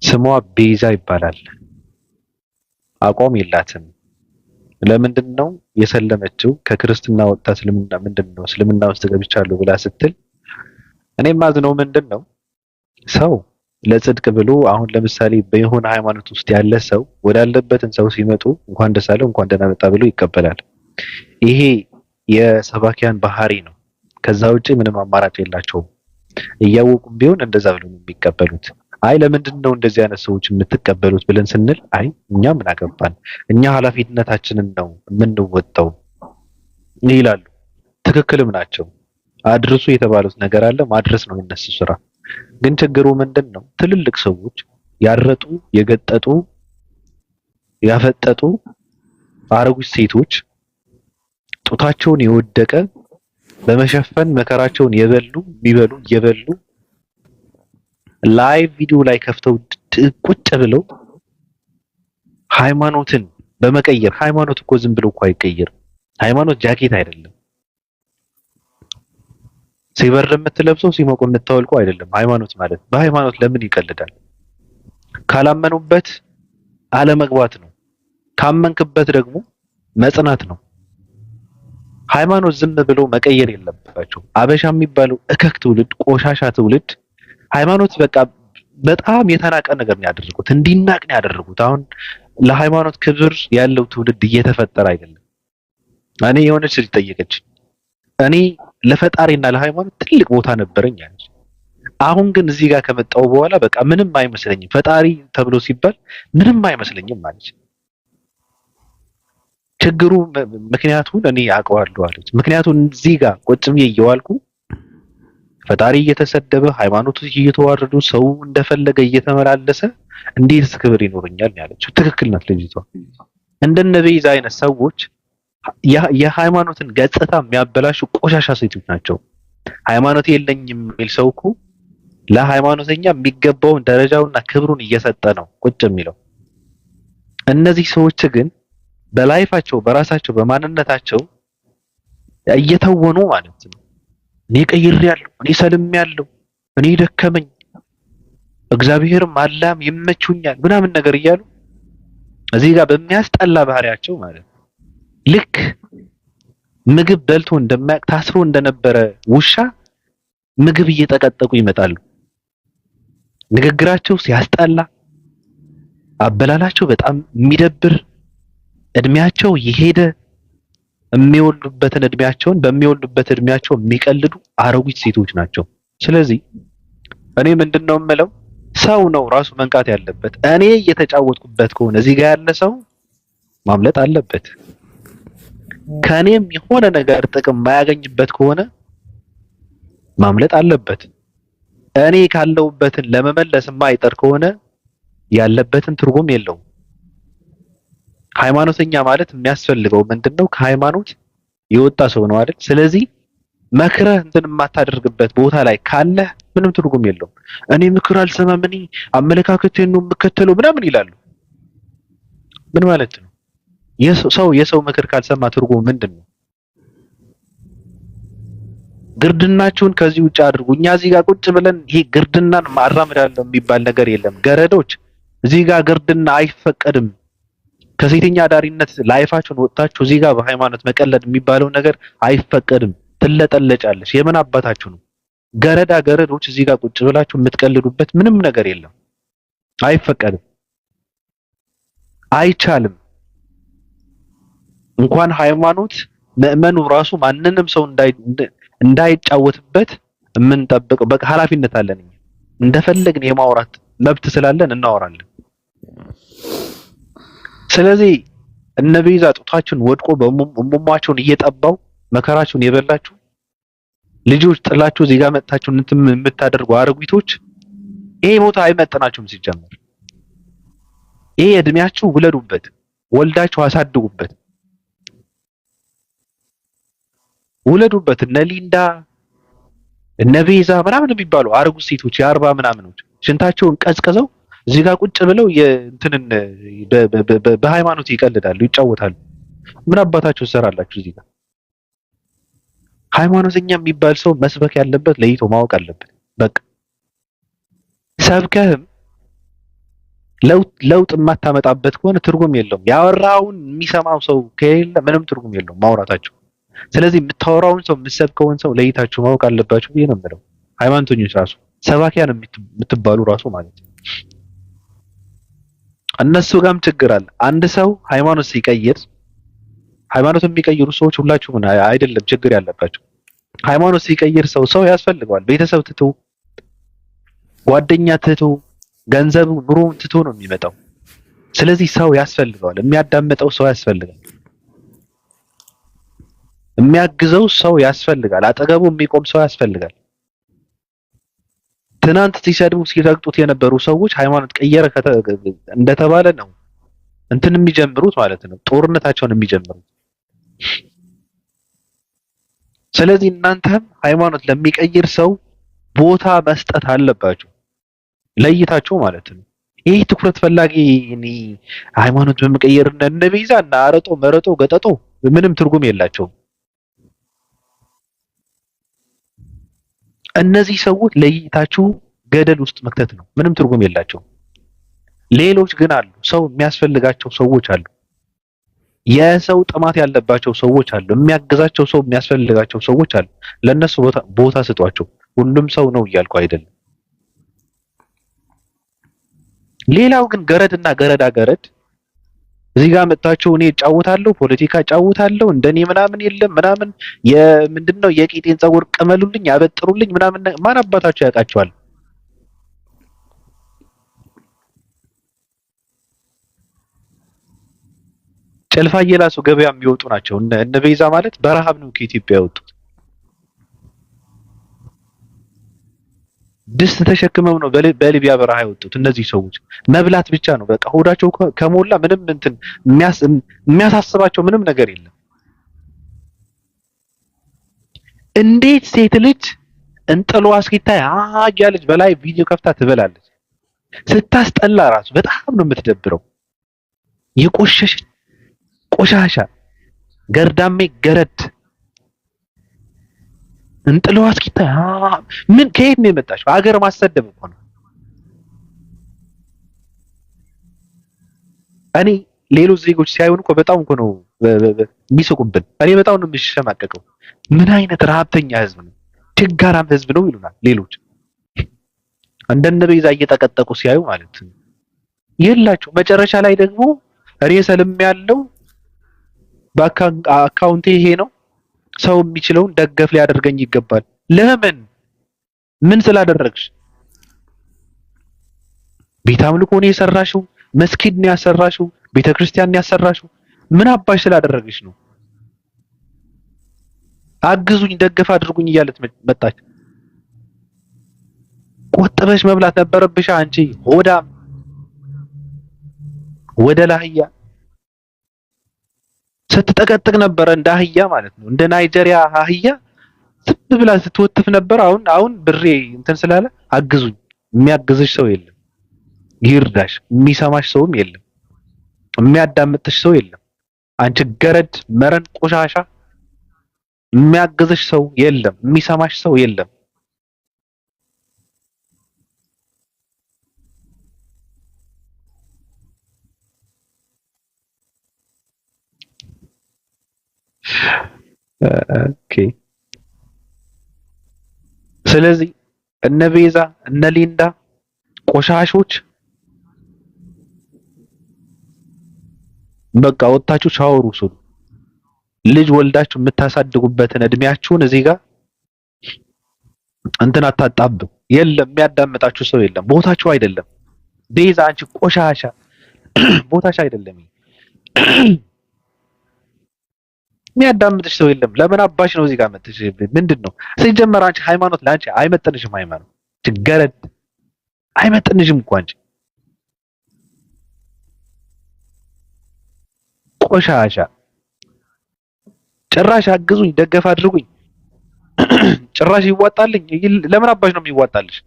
ስሟ ቤዛ ይባላል። አቋም የላትም። ለምንድን ነው የሰለመችው? ከክርስትና ወጥታ እስልምና ውስጥ ገብቻለሁ ብላ ስትል እኔ ማዝነው ምንድን ነው ሰው ለጽድቅ ብሎ አሁን ለምሳሌ በየሆነ ሃይማኖት ውስጥ ያለ ሰው ወዳለበትን ሰው ሲመጡ እንኳን ደስ አለ እንኳን ደህና መጣ ብሎ ይቀበላል። ይሄ የሰባኪያን ባህሪ ነው። ከዛ ውጪ ምንም አማራጭ የላቸውም። እያወቁም ቢሆን እንደዛ ብለው ነው የሚቀበሉት። አይ ለምንድን ነው እንደዚህ አይነት ሰዎች የምትቀበሉት ብለን ስንል አይ እኛ ምን አገባን፣ እኛ ኃላፊነታችንን ነው የምንወጣው ይላሉ። ትክክልም ናቸው። አድርሱ የተባሉት ነገር አለ፣ ማድረስ ነው የነሱ ስራ። ግን ችግሩ ምንድን ነው? ትልልቅ ሰዎች ያረጡ፣ የገጠጡ፣ ያፈጠጡ አረጉት ሴቶች ጡታቸውን የወደቀ በመሸፈን መከራቸውን የሚበሉ እየበሉ ላይቭ ቪዲዮ ላይ ከፍተው ቁጭ ብለው ሃይማኖትን በመቀየር ሃይማኖት እኮ ዝም ብሎ እኮ አይቀየርም። ሃይማኖት ጃኬት አይደለም። ሲበር የምትለብሰው ሲሞቅ የምታወልቀው አይደለም። ሃይማኖት ማለት በሃይማኖት ለምን ይቀልዳል? ካላመኑበት አለመግባት ነው። ካመንክበት ደግሞ መጽናት ነው። ሃይማኖት ዝም ብሎ መቀየር የለባቸው። አበሻ የሚባለው እከክ ትውልድ፣ ቆሻሻ ትውልድ ሃይማኖት በቃ በጣም የተናቀ ነገር ነው ያደረጉት፣ እንዲናቅ ነው ያደረጉት። አሁን ለሃይማኖት ክብር ያለው ትውልድ እየተፈጠረ አይደለም። እኔ የሆነች ልጅ ጠየቀች፣ እኔ ለፈጣሪና ለሃይማኖት ትልቅ ቦታ ነበረኝ አለች። አሁን ግን እዚህ ጋር ከመጣሁ በኋላ በቃ ምንም አይመስለኝም፣ ፈጣሪ ተብሎ ሲባል ምንም አይመስለኝም አለች። ችግሩ ምክንያቱን እኔ አውቀዋለሁ አለች። ምክንያቱም እዚህ ጋር ቁጭ ብዬ እየዋልኩ ፈጣሪ እየተሰደበ ሃይማኖቶች እየተዋረዱ ሰው እንደፈለገ እየተመላለሰ እንዴት ክብር ይኖረኛል ያለችው። ትክክል ናት ልጅቷ። እንደነ ቤዛ አይነት ሰዎች የሃይማኖትን ገጽታ የሚያበላሹ ቆሻሻ ሴቶች ናቸው። ሃይማኖት የለኝም የሚል ሰው እኮ ለሃይማኖተኛ የሚገባውን ደረጃውና ክብሩን እየሰጠ ነው ቁጭ የሚለው። እነዚህ ሰዎች ግን በላይፋቸው በራሳቸው በማንነታቸው እየተወኑ ማለት ነው። እኔ ቀይሬያለሁ፣ እኔ ሰልሜያለሁ፣ እኔ ደከመኝ፣ እግዚአብሔርም አላህም ይመቹኛል ምናምን ነገር እያሉ እዚህ ጋር በሚያስጠላ ባህሪያቸው ማለት ነው ልክ ምግብ በልቶ እንደማያውቅ ታስሮ እንደነበረ ውሻ ምግብ እየጠቀጠቁ ይመጣሉ። ንግግራቸው ሲያስጠላ፣ አበላላቸው በጣም የሚደብር፣ እድሜያቸው የሄደ የሚወልዱበትን እድሜያቸውን በሚወልዱበት እድሜያቸው የሚቀልዱ አሮጊት ሴቶች ናቸው። ስለዚህ እኔ ምንድነው የምለው ሰው ነው ራሱ መንቃት ያለበት። እኔ እየተጫወትኩበት ከሆነ እዚህ ጋር ያለ ሰው ማምለጥ አለበት። ከኔም የሆነ ነገር ጥቅም ማያገኝበት ከሆነ ማምለጥ አለበት። እኔ ካለውበትን ለመመለስ የማይጠር ከሆነ ያለበትን ትርጉም የለውም። ሃይማኖተኛ ማለት የሚያስፈልገው ምንድነው? ከሃይማኖት የወጣ ሰው ነው አይደል? ስለዚህ መክረህ እንትን የማታደርግበት ቦታ ላይ ካለ ምንም ትርጉም የለውም። እኔ ምክር አልሰማም፣ እኔ አመለካከቴን ነው የምከተለው ምናምን ይላሉ። ምን ማለት ነው? የሰው ምክር ካልሰማ ትርጉሙ ምንድነው? ግርድናችሁን ከዚህ ውጭ አድርጉ። እኛ እዚህ ጋር ቁጭ ብለን ይሄ ግርድናን ማራመዳለው የሚባል ነገር የለም። ገረዶች እዚህ ጋር ግርድና አይፈቀድም። ከሴተኛ ዳሪነት ላይፋችሁን ወጣችሁ እዚህ ጋር በሃይማኖት መቀለድ የሚባለው ነገር አይፈቀድም። ትለጠለጫለሽ። የምን አባታችሁ ነው? ገረዶች እዚህ ጋር ቁጭ ብላችሁ የምትቀልዱበት ምንም ነገር የለም። አይፈቀድም፣ አይቻልም። እንኳን ሃይማኖት ምእመኑ ራሱ ማንንም ሰው እንዳይጫወትበት የምንጠብቀው በቃ ኃላፊነት አለን። እንደፈለግን የማውራት መብት ስላለን እናወራለን። ስለዚህ እነ ቤዛ ጡታችሁን ወድቆ በእሙሟቸውን እየጠባው መከራችሁን የበላችሁ ልጆች ጥላችሁ እዚህ ጋር መጣችሁ የምታደርጉ አረጉቶች ይሄ ቦታ አይመጥናችሁም። ሲጀመር ይሄ እድሜያችሁ ውለዱበት፣ ወልዳችሁ አሳድጉበት፣ ውለዱበት። እነ ሊንዳ እነ ቤዛ ምናምን የሚባሉ አረጉት ሴቶች የ40 ምናምኖች ሽንታቸውን ቀዝቅዘው እዚህ ጋር ቁጭ ብለው የእንትንን በሃይማኖት ይቀልዳሉ፣ ይጫወታሉ። ምን አባታችሁ ትሰራላችሁ እዚህ ጋር? ሃይማኖተኛ የሚባል ሰው መስበክ ያለበት ለይቶ ማወቅ አለበት። በቃ ሰብከህም ለውጥ የማታመጣበት ከሆነ ትርጉም የለውም። ያወራውን የሚሰማው ሰው ከሌለ ምንም ትርጉም የለውም ማውራታቸው። ስለዚህ የምታወራውን ሰው የምትሰብከውን ሰው ለይታችሁ ማወቅ አለባችሁ ብዬ ነው የምለው። ሃይማኖተኞች ራሱ ሰባኪያን የምትባሉ ራሱ ማለት ነው። እነሱ ጋርም ችግር አለ። አንድ ሰው ሃይማኖት ሲቀይር ሃይማኖት የሚቀይሩ ሰዎች ሁላችሁም አይደለም ችግር ያለባቸው። ሃይማኖት ሲቀይር ሰው ያስፈልገዋል። ቤተሰብ ትቶ፣ ጓደኛ ትቶ፣ ገንዘብ ኑሮውን ትቶ ነው የሚመጣው። ስለዚህ ሰው ያስፈልገዋል። የሚያዳምጠው ሰው ያስፈልጋል። የሚያግዘው ሰው ያስፈልጋል። አጠገቡ የሚቆም ሰው ያስፈልጋል። ትናንት ሲሰድቡ ሲረግጡት የነበሩ ሰዎች ሃይማኖት ቀየረ እንደተባለ ነው እንትን የሚጀምሩት ማለት ነው፣ ጦርነታቸውን የሚጀምሩት። ስለዚህ እናንተም ሃይማኖት ለሚቀይር ሰው ቦታ መስጠት አለባችሁ፣ ለይታችሁ ማለት ነው። ይህ ትኩረት ፈላጊ እኔ ሃይማኖት በመቀየር እነ ቤዛ እና አረጦ መረጦ ገጠጦ ምንም ትርጉም የላቸውም። እነዚህ ሰዎች ለይታችሁ ገደል ውስጥ መክተት ነው። ምንም ትርጉም የላቸውም። ሌሎች ግን አሉ፣ ሰው የሚያስፈልጋቸው ሰዎች አሉ። የሰው ጥማት ያለባቸው ሰዎች አሉ። የሚያግዛቸው ሰው የሚያስፈልጋቸው ሰዎች አሉ። ለነሱ ቦታ ስጧቸው። ሁሉም ሰው ነው እያልኩ አይደለም። ሌላው ግን ገረድና ገረድ እዚህ ጋር መጣችሁ እኔ እጫወታለሁ፣ ፖለቲካ እጫወታለሁ፣ እንደኔ ምናምን የለም ምናምን የምንድነው የቂጤን ፀጉር ቅመሉልኝ፣ ያበጥሩልኝ ምናምን ማን አባታችሁ ያውቃቸዋል? ጨልፋ እየላሱ ገበያ የሚወጡ ናቸው። እነ ቤዛ ማለት በረሃብ ነው ከኢትዮጵያ ያወጡት። ድስት ተሸክመው ነው በሊቢያ በረሃ ያወጡት። እነዚህ ሰዎች መብላት ብቻ ነው በቃ። ሆዳቸው ከሞላ ምንም እንትን የሚያሳስባቸው ምንም ነገር የለም። እንዴት ሴት ልጅ እንጥሏ እስኪታይ ያለች በላይ ቪዲዮ ከፍታ ትበላለች። ስታስጠላ ራሱ በጣም ነው የምትደብረው። የቆሸሽ ቆሻሻ ገርዳሜ ገረድ እንጥሏ እስኪታይ ምን ከየት ነው የመጣችው? ሀገር ማሰደብ እኮ ነው። እኔ ሌሎች ዜጎች ሲያዩን እኮ በጣም እኮ ነው የሚስቁብን። እኔ በጣም ነው የሚሸማቀቀው። ምን አይነት ረሀብተኛ ህዝብ ነው፣ ችጋራም ህዝብ ነው ይሉናል ሌሎች። እንደነ ቤዛ እየተቀጠቁ ሲያዩ ማለት ነው የላቸው። መጨረሻ ላይ ደግሞ ሬሰልም ያለው በአካውንቴ ይሄ ነው። ሰው የሚችለውን ደገፍ ሊያደርገኝ ይገባል። ለምን? ምን ስላደረግሽ? ቤተ አምልኮ ነው የሰራሽው? መስጊድ ነው ያሰራሽው? ቤተክርስቲያን ነው ያሰራሽው? ምን አባሽ ስላደረግሽ ነው? አግዙኝ፣ ደገፍ አድርጉኝ እያለት መጣች። ቆጥበሽ መብላት ነበረብሽ አንቺ ሆዳም ወደ ላህያ ስትጠቀጥቅ ነበረ፣ እንደ አህያ ማለት ነው። እንደ ናይጄሪያ አህያ ዝም ብላ ስትወትፍ ነበር። አሁን ብሬ እንትን ስላለ አግዙኝ። የሚያግዝሽ ሰው የለም፣ ይርዳሽ። የሚሰማሽ ሰውም የለም፣ የሚያዳምጥሽ ሰው የለም። አንቺ ገረድ መረን ቆሻሻ፣ የሚያግዝሽ ሰው የለም፣ የሚሰማሽ ሰው የለም። ኦኬ። ስለዚህ እነ ቤዛ እነ ሊንዳ ቆሻሾች በቃ ወጣችሁ ሻወር ውሰዱ። ልጅ ወልዳችሁ የምታሳድጉበትን እድሜያችሁን እዚህ ጋር እንትን አታጣብቁ። የለም የሚያዳምጣችሁ ሰው የለም። ቦታችሁ አይደለም። ቤዛ አንቺ ቆሻሻ ቦታሽ አይደለም። የሚያዳምጥሽ ሰው የለም። ለምን አባሽ ነው እዚህ ጋር መጥተሽ? ምንድነው ሲጀመር አንቺ ሃይማኖት ለአንቺ አይመጥንሽም። ሃይማኖት ችግረት አይመጥንሽም እኮ አንቺ ቆሻሻ። ጭራሽ አግዙኝ፣ ደገፍ አድርጉኝ፣ ጭራሽ ይዋጣልኝ። ለምን አባሽ ነው የሚዋጣልሽ?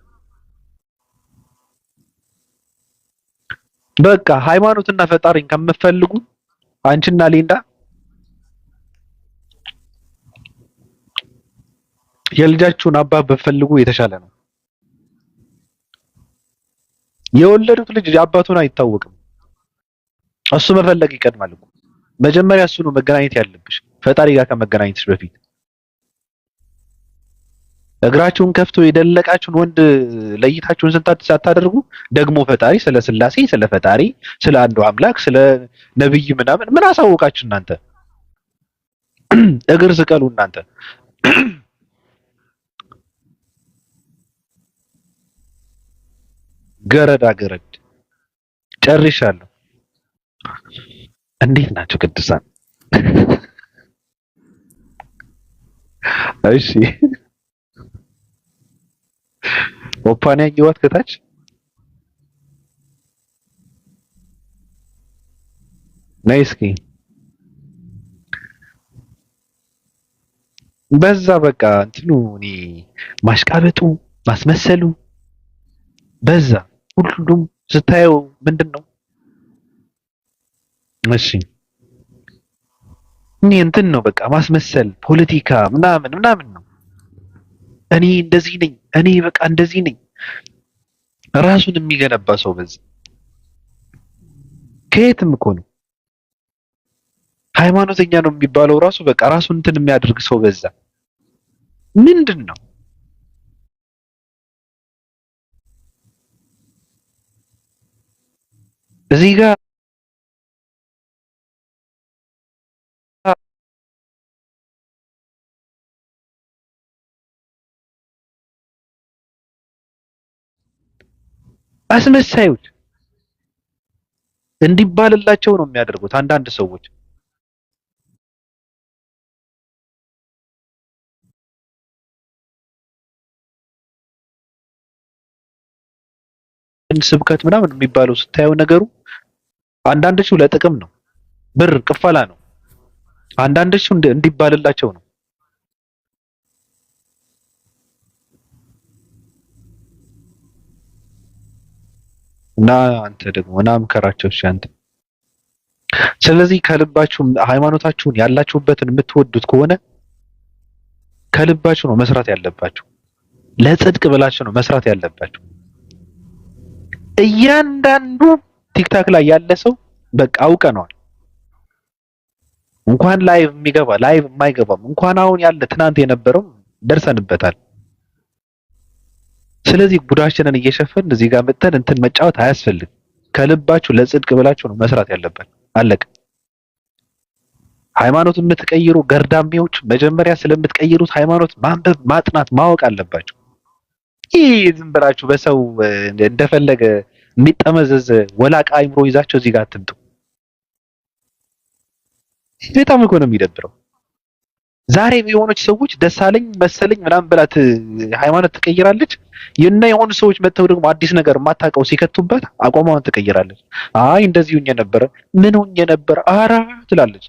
በቃ ሃይማኖትና ፈጣሪን ከምትፈልጉ አንቺና ሊንዳ የልጃችሁን አባት በፈልጉ የተሻለ ነው። የወለዱት ልጅ አባቱን አይታወቅም። እሱ መፈለግ ይቀድማል እኮ። መጀመሪያ እሱ ነው መገናኘት ያለብሽ ፈጣሪ ጋር ከመገናኘትሽ በፊት። እግራችሁን ከፍቶ የደለቃችሁን ወንድ ለይታችሁን ሳታደርጉ ደግሞ ፈጣሪ ስለ ስላሴ ስለ ፈጣሪ ስለ አንዱ አምላክ ስለ ነብይ ምናምን ምን አሳወቃችሁ እናንተ? እግር ስቀሉ እናንተ። ገረድ ጨርሻለሁ። እንዴት ናቸው ቅዱሳን? እሺ ኦፓን ያየዋት ከታች ነይ እስኪ። በዛ በቃ እንትኑ እኔ ማሽቃበጡ ማስመሰሉ በዛ። ሁሉም ስታየው ምንድነው? እሺ እኔ እንትን ነው በቃ ማስመሰል ፖለቲካ ምናምን ነው። እኔ እንደዚህ ነኝ፣ እኔ በቃ እንደዚህ ነኝ። ራሱን የሚገነባ ሰው በዚህ ከየትም እኮ ነው። ሃይማኖተኛ ነው የሚባለው ራሱ በቃ ራሱን እንትን የሚያደርግ ሰው በዛ። ምንድን ነው እዚህ ጋር አስመሳዮች እንዲባልላቸው ነው የሚያደርጉት አንዳንድ ሰዎች። ስብከት ምናምን የሚባለው ስታየው ነገሩ አንዳንዶቹ ለጥቅም ነው፣ ብር ቅፈላ ነው። አንዳንዶቹ እንዲባልላቸው ነው። እና አንተ ደግሞ እና ምከራቸው እሺ አንተ። ስለዚህ ከልባችሁ ሃይማኖታችሁን ያላችሁበትን የምትወዱት ከሆነ ከልባችሁ ነው መስራት ያለባችሁ። ለጽድቅ ብላችሁ ነው መስራት ያለባችሁ። እያንዳንዱ ቲክታክ ላይ ያለ ሰው በቃ አውቀነዋል። እንኳን ላይቭ የሚገባ ላይቭ የማይገባም እንኳን አሁን ያለ ትናንት የነበረው ደርሰንበታል። ስለዚህ ጉዳችንን እየሸፈን እዚህ ጋር መጥተን እንትን መጫወት አያስፈልግም። ከልባችሁ ለጽድቅ ብላችሁ ነው መስራት ያለበት። አለቀ። ሃይማኖት የምትቀይሩ ገርዳሜዎች መጀመሪያ ስለምትቀይሩት ሃይማኖት ማንበብ፣ ማጥናት፣ ማወቅ አለባችሁ። ይህ ዝም ብላችሁ በሰው እንደፈለገ የሚጠመዘዝ ወላቃ አይምሮ ይዛችሁ እዚህ ጋር አትምጡ። በጣም እኮ ነው የሚደብረው። ዛሬ የሆነች ሰዎች ደሳለኝ መሰለኝ ምናምን ብላት ሃይማኖት ትቀይራለች። የሆኑ ሰዎች መተው ደግሞ አዲስ ነገር ማታውቀው ሲከቱበት አቋሟን ትቀይራለች። አይ እንደዚህ ሆኜ ነበረ፣ ምን ሆኜ ነበር፣ አራ ትላለች።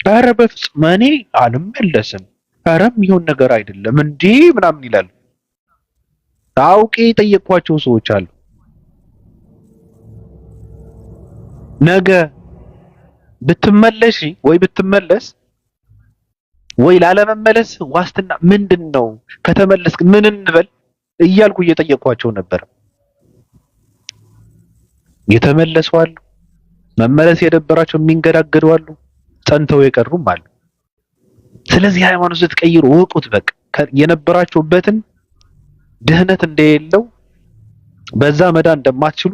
አረ በፍጹም እኔ አልመለስም፣ አረ የሚሆን ነገር አይደለም እንዴ ምናምን ይላሉ። አውቄ የጠየኳቸው ሰዎች አሉ። ነገ ብትመለሺ ወይ ብትመለስ ወይ ላለመመለስ ዋስትና ምንድነው? ከተመለስክ ምን እንበል እያልኩ እየጠየኳቸው ነበር። የተመለሱ አሉ፣ መመለስ የደበራቸው የሚንገዳገዱ አሉ፣ ጸንተው የቀሩም አሉ። ስለዚህ ሃይማኖት ስትቀይሩ ወቁት። በቃ የነበራችሁበትን ድህነት እንደሌለው በዛ መዳን እንደማትችሉ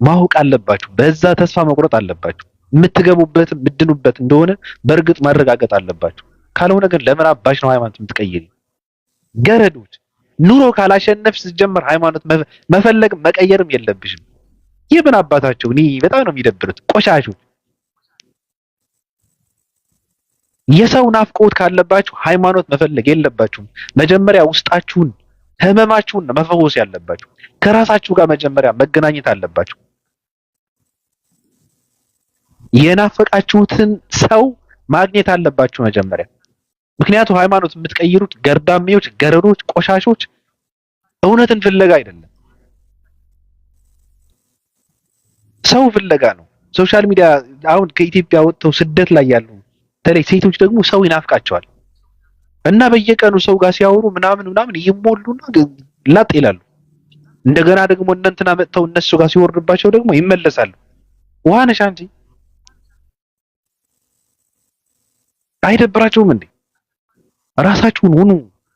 ማወቅ አለባችሁ። በዛ ተስፋ መቁረጥ አለባችሁ። የምትገቡበት የምትድኑበት እንደሆነ በእርግጥ ማረጋገጥ አለባችሁ። ካልሆነ ግን ለምን አባሽ ነው ሃይማኖት የምትቀይሪ? ገረዶች ኑሮ ካላሸነፍሽ ስትጀምር ሃይማኖት መፈለግ መቀየርም የለብሽም። የምን አባታቸው እኔ በጣም ነው የሚደብሩት ቆሻሾች። የሰው ናፍቆት ካለባችሁ ሃይማኖት መፈለግ የለባችሁም። መጀመሪያ ውስጣችሁን ህመማችሁን መፈወስ ያለባችሁ። ከራሳችሁ ጋር መጀመሪያ መገናኘት አለባችሁ። የናፈቃችሁትን ሰው ማግኘት አለባችሁ መጀመሪያ። ምክንያቱም ሃይማኖት የምትቀይሩት ገርዳሜዎች፣ ገረዶች፣ ቆሻሾች እውነትን ፍለጋ አይደለም፣ ሰው ፍለጋ ነው። ሶሻል ሚዲያ አሁን ከኢትዮጵያ ወጥተው ስደት ላይ ያሉ በተለይ ሴቶች ደግሞ ሰው ይናፍቃቸዋል እና በየቀኑ ሰው ጋር ሲያወሩ ምናምን ይሞሉና ላጥ ይላሉ። እንደገና ደግሞ እንትና መጥተው እነሱ ጋር ሲወርድባቸው ደግሞ ይመለሳሉ። ውሃ ነሽ አንቺ አይደብራችሁም እንዴ? ራሳችሁን ሁኑ።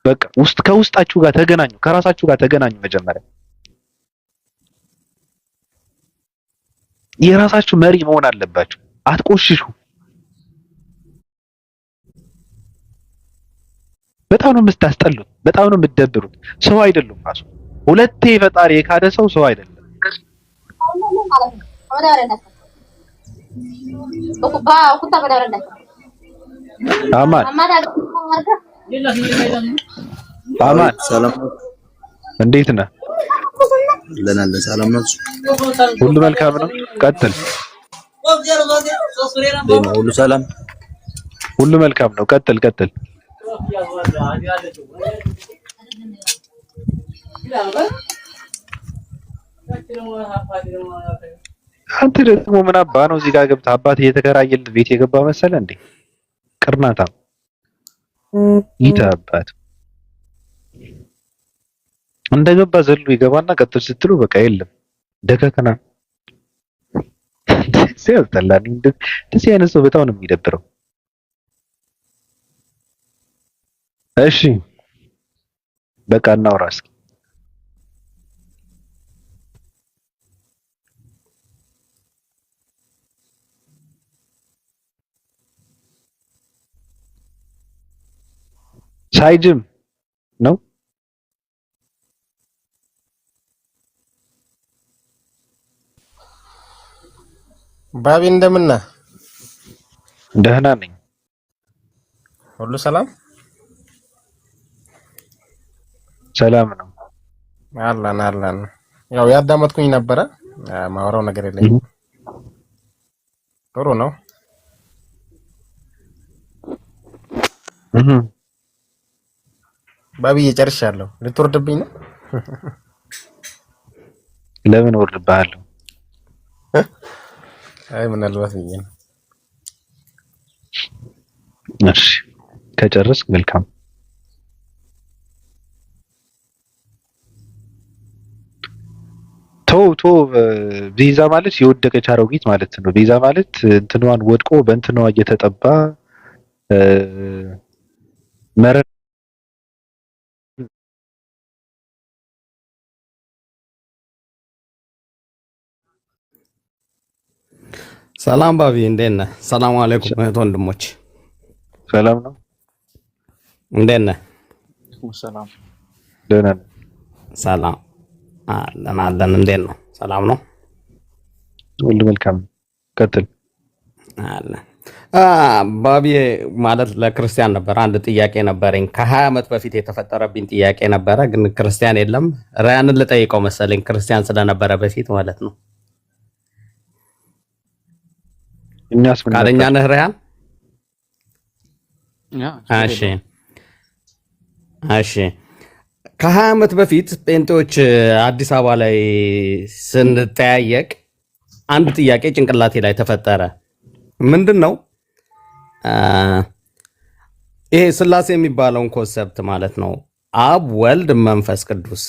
በቃ ከውስጣችሁ ጋር ተገናኙ፣ ከራሳችሁ ጋር ተገናኙ። መጀመሪያ የራሳችሁ መሪ መሆን አለባችሁ። አትቆሽሹ። በጣም ነው የምታስጠሉት፣ በጣም ነው የምትደብሩት። ሰው አይደሉም ራሱ ሁለቴ ፈጣሪ የካደ ሰው አይደለም። አማን አማን፣ ሰላም እንዴት ነህ? ለናለ ሰላም ነው። ሁሉ መልካም ነው። ቀጥል። ሁሉ ሰላም፣ ሁሉ መልካም ነው። ቀጥል ቀጥል። አንተ ደግሞ ምን አባ ነው እዚህ ጋር ገብተህ አባት እየተከራየልህ ቤት የገባ መሰለ እንዴ? ቅርናታ ይታባት እንደገባ ዘሎ ይገባና ቀጥል ስትሉ በቃ የለም ደከከና ሲያስጠላኝ። እንደዚህ አይነት ሰው በጣም ነው የሚደብረው። እሺ በቃ እናውራ እስኪ። ሳይጅም ነው ባቢ እንደምን ነህ? ደህና ነኝ። ሁሉ ሰላም ሰላም ነው። አለን። ያው ያዳመጥኩኝ ነበረ። ማወራው ነገር የለኝም። ጥሩ ነው። ባቢ እየጨርሻለሁ። ልትወርድብኝ ነው? ለምን ወርድብሃለሁ? አይ ምናልባት ብዬ ነው። እሺ ከጨረስክ መልካም። ቶ ቪዛ ማለት የወደቀች አሮጊት ማለት ነው። ቪዛ ማለት እንትኗን ወድቆ በእንትኗ እየተጠባ መረ ሰላም ባቢ እንዴት ነህ? ሰላም አለይኩም እህት ወንድሞች ሰላም ነው። እንዴት ነህ? ሰላም ደህና ነኝ። ሰላም አለን። እንዴት ነው? ሰላም ነው? ሁሉ መልካም። ቀጥል አለ ባቢ ማለት ለክርስቲያን ነበር አንድ ጥያቄ ነበረኝ። ከ20 ዓመት በፊት የተፈጠረብኝ ጥያቄ ነበረ፣ ግን ክርስቲያን የለም። ራያንን ልጠይቀው መሰለኝ ክርስቲያን ስለነበረ በፊት ማለት ነው። እኛስ ምን ፈቃደኛ ነህ ራያን? እሺ እሺ። ከ20 ዓመት በፊት ጴንጤዎች አዲስ አበባ ላይ ስንጠያየቅ አንድ ጥያቄ ጭንቅላቴ ላይ ተፈጠረ። ምንድን ነው ይሄ ስላሴ የሚባለውን ኮንሰፕት ማለት ነው። አብ ወልድ መንፈስ ቅዱስ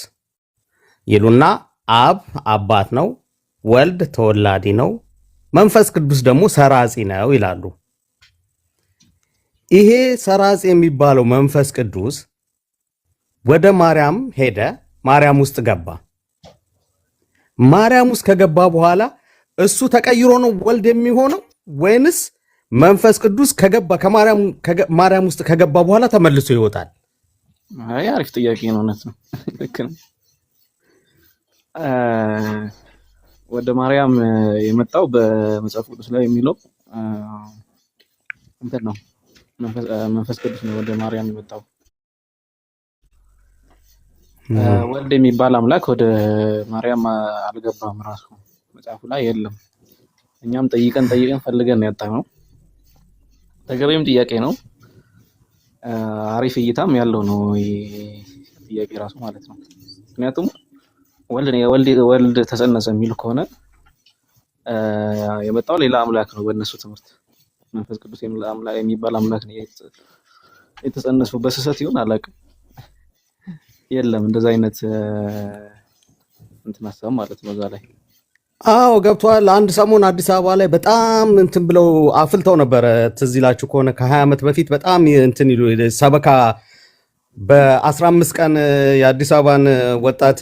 ይሉና አብ አባት ነው፣ ወልድ ተወላዲ ነው፣ መንፈስ ቅዱስ ደግሞ ሰራጺ ነው ይላሉ። ይሄ ሰራጺ የሚባለው መንፈስ ቅዱስ ወደ ማርያም ሄደ፣ ማርያም ውስጥ ገባ። ማርያም ውስጥ ከገባ በኋላ እሱ ተቀይሮ ነው ወልድ የሚሆነው ወይንስ መንፈስ ቅዱስ ከገባ ከማርያም ውስጥ ከገባ በኋላ ተመልሶ ይወጣል? አይ አሪፍ ጥያቄ ነው። እውነት ነው። ልክ ነው። ወደ ማርያም የመጣው በመጽሐፍ ቅዱስ ላይ የሚለው እንትን ነው። መንፈስ ቅዱስ ነው ወደ ማርያም የመጣው። ወልድ የሚባል አምላክ ወደ ማርያም አልገባም። ራሱ መጽሐፉ ላይ የለም። እኛም ጠይቀን ፈልገን ያጣነው ተገቢም ጥያቄ ነው። አሪፍ እይታም ያለው ነው ጥያቄ ራሱ ማለት ነው። ምክንያቱም ወልድ ተጸነሰ የሚል ከሆነ የመጣው ሌላ አምላክ ነው በእነሱ ትምህርት። መንፈስ ቅዱስ የሚባል አምላክ ነው የተጸነሰው። በስህተት ይሁን አላውቅም። የለም እንደዛ አይነት እንትን ሀሳብ ማለት ነው እዛ ላይ። አዎ ገብቷል። አንድ ሰሞን አዲስ አበባ ላይ በጣም እንትን ብለው አፍልተው ነበረ። ትዝ ይላችሁ ከሆነ ከ20 ዓመት በፊት በጣም እንትን ይሉ ሰበካ በ15 ቀን የአዲስ አበባን ወጣት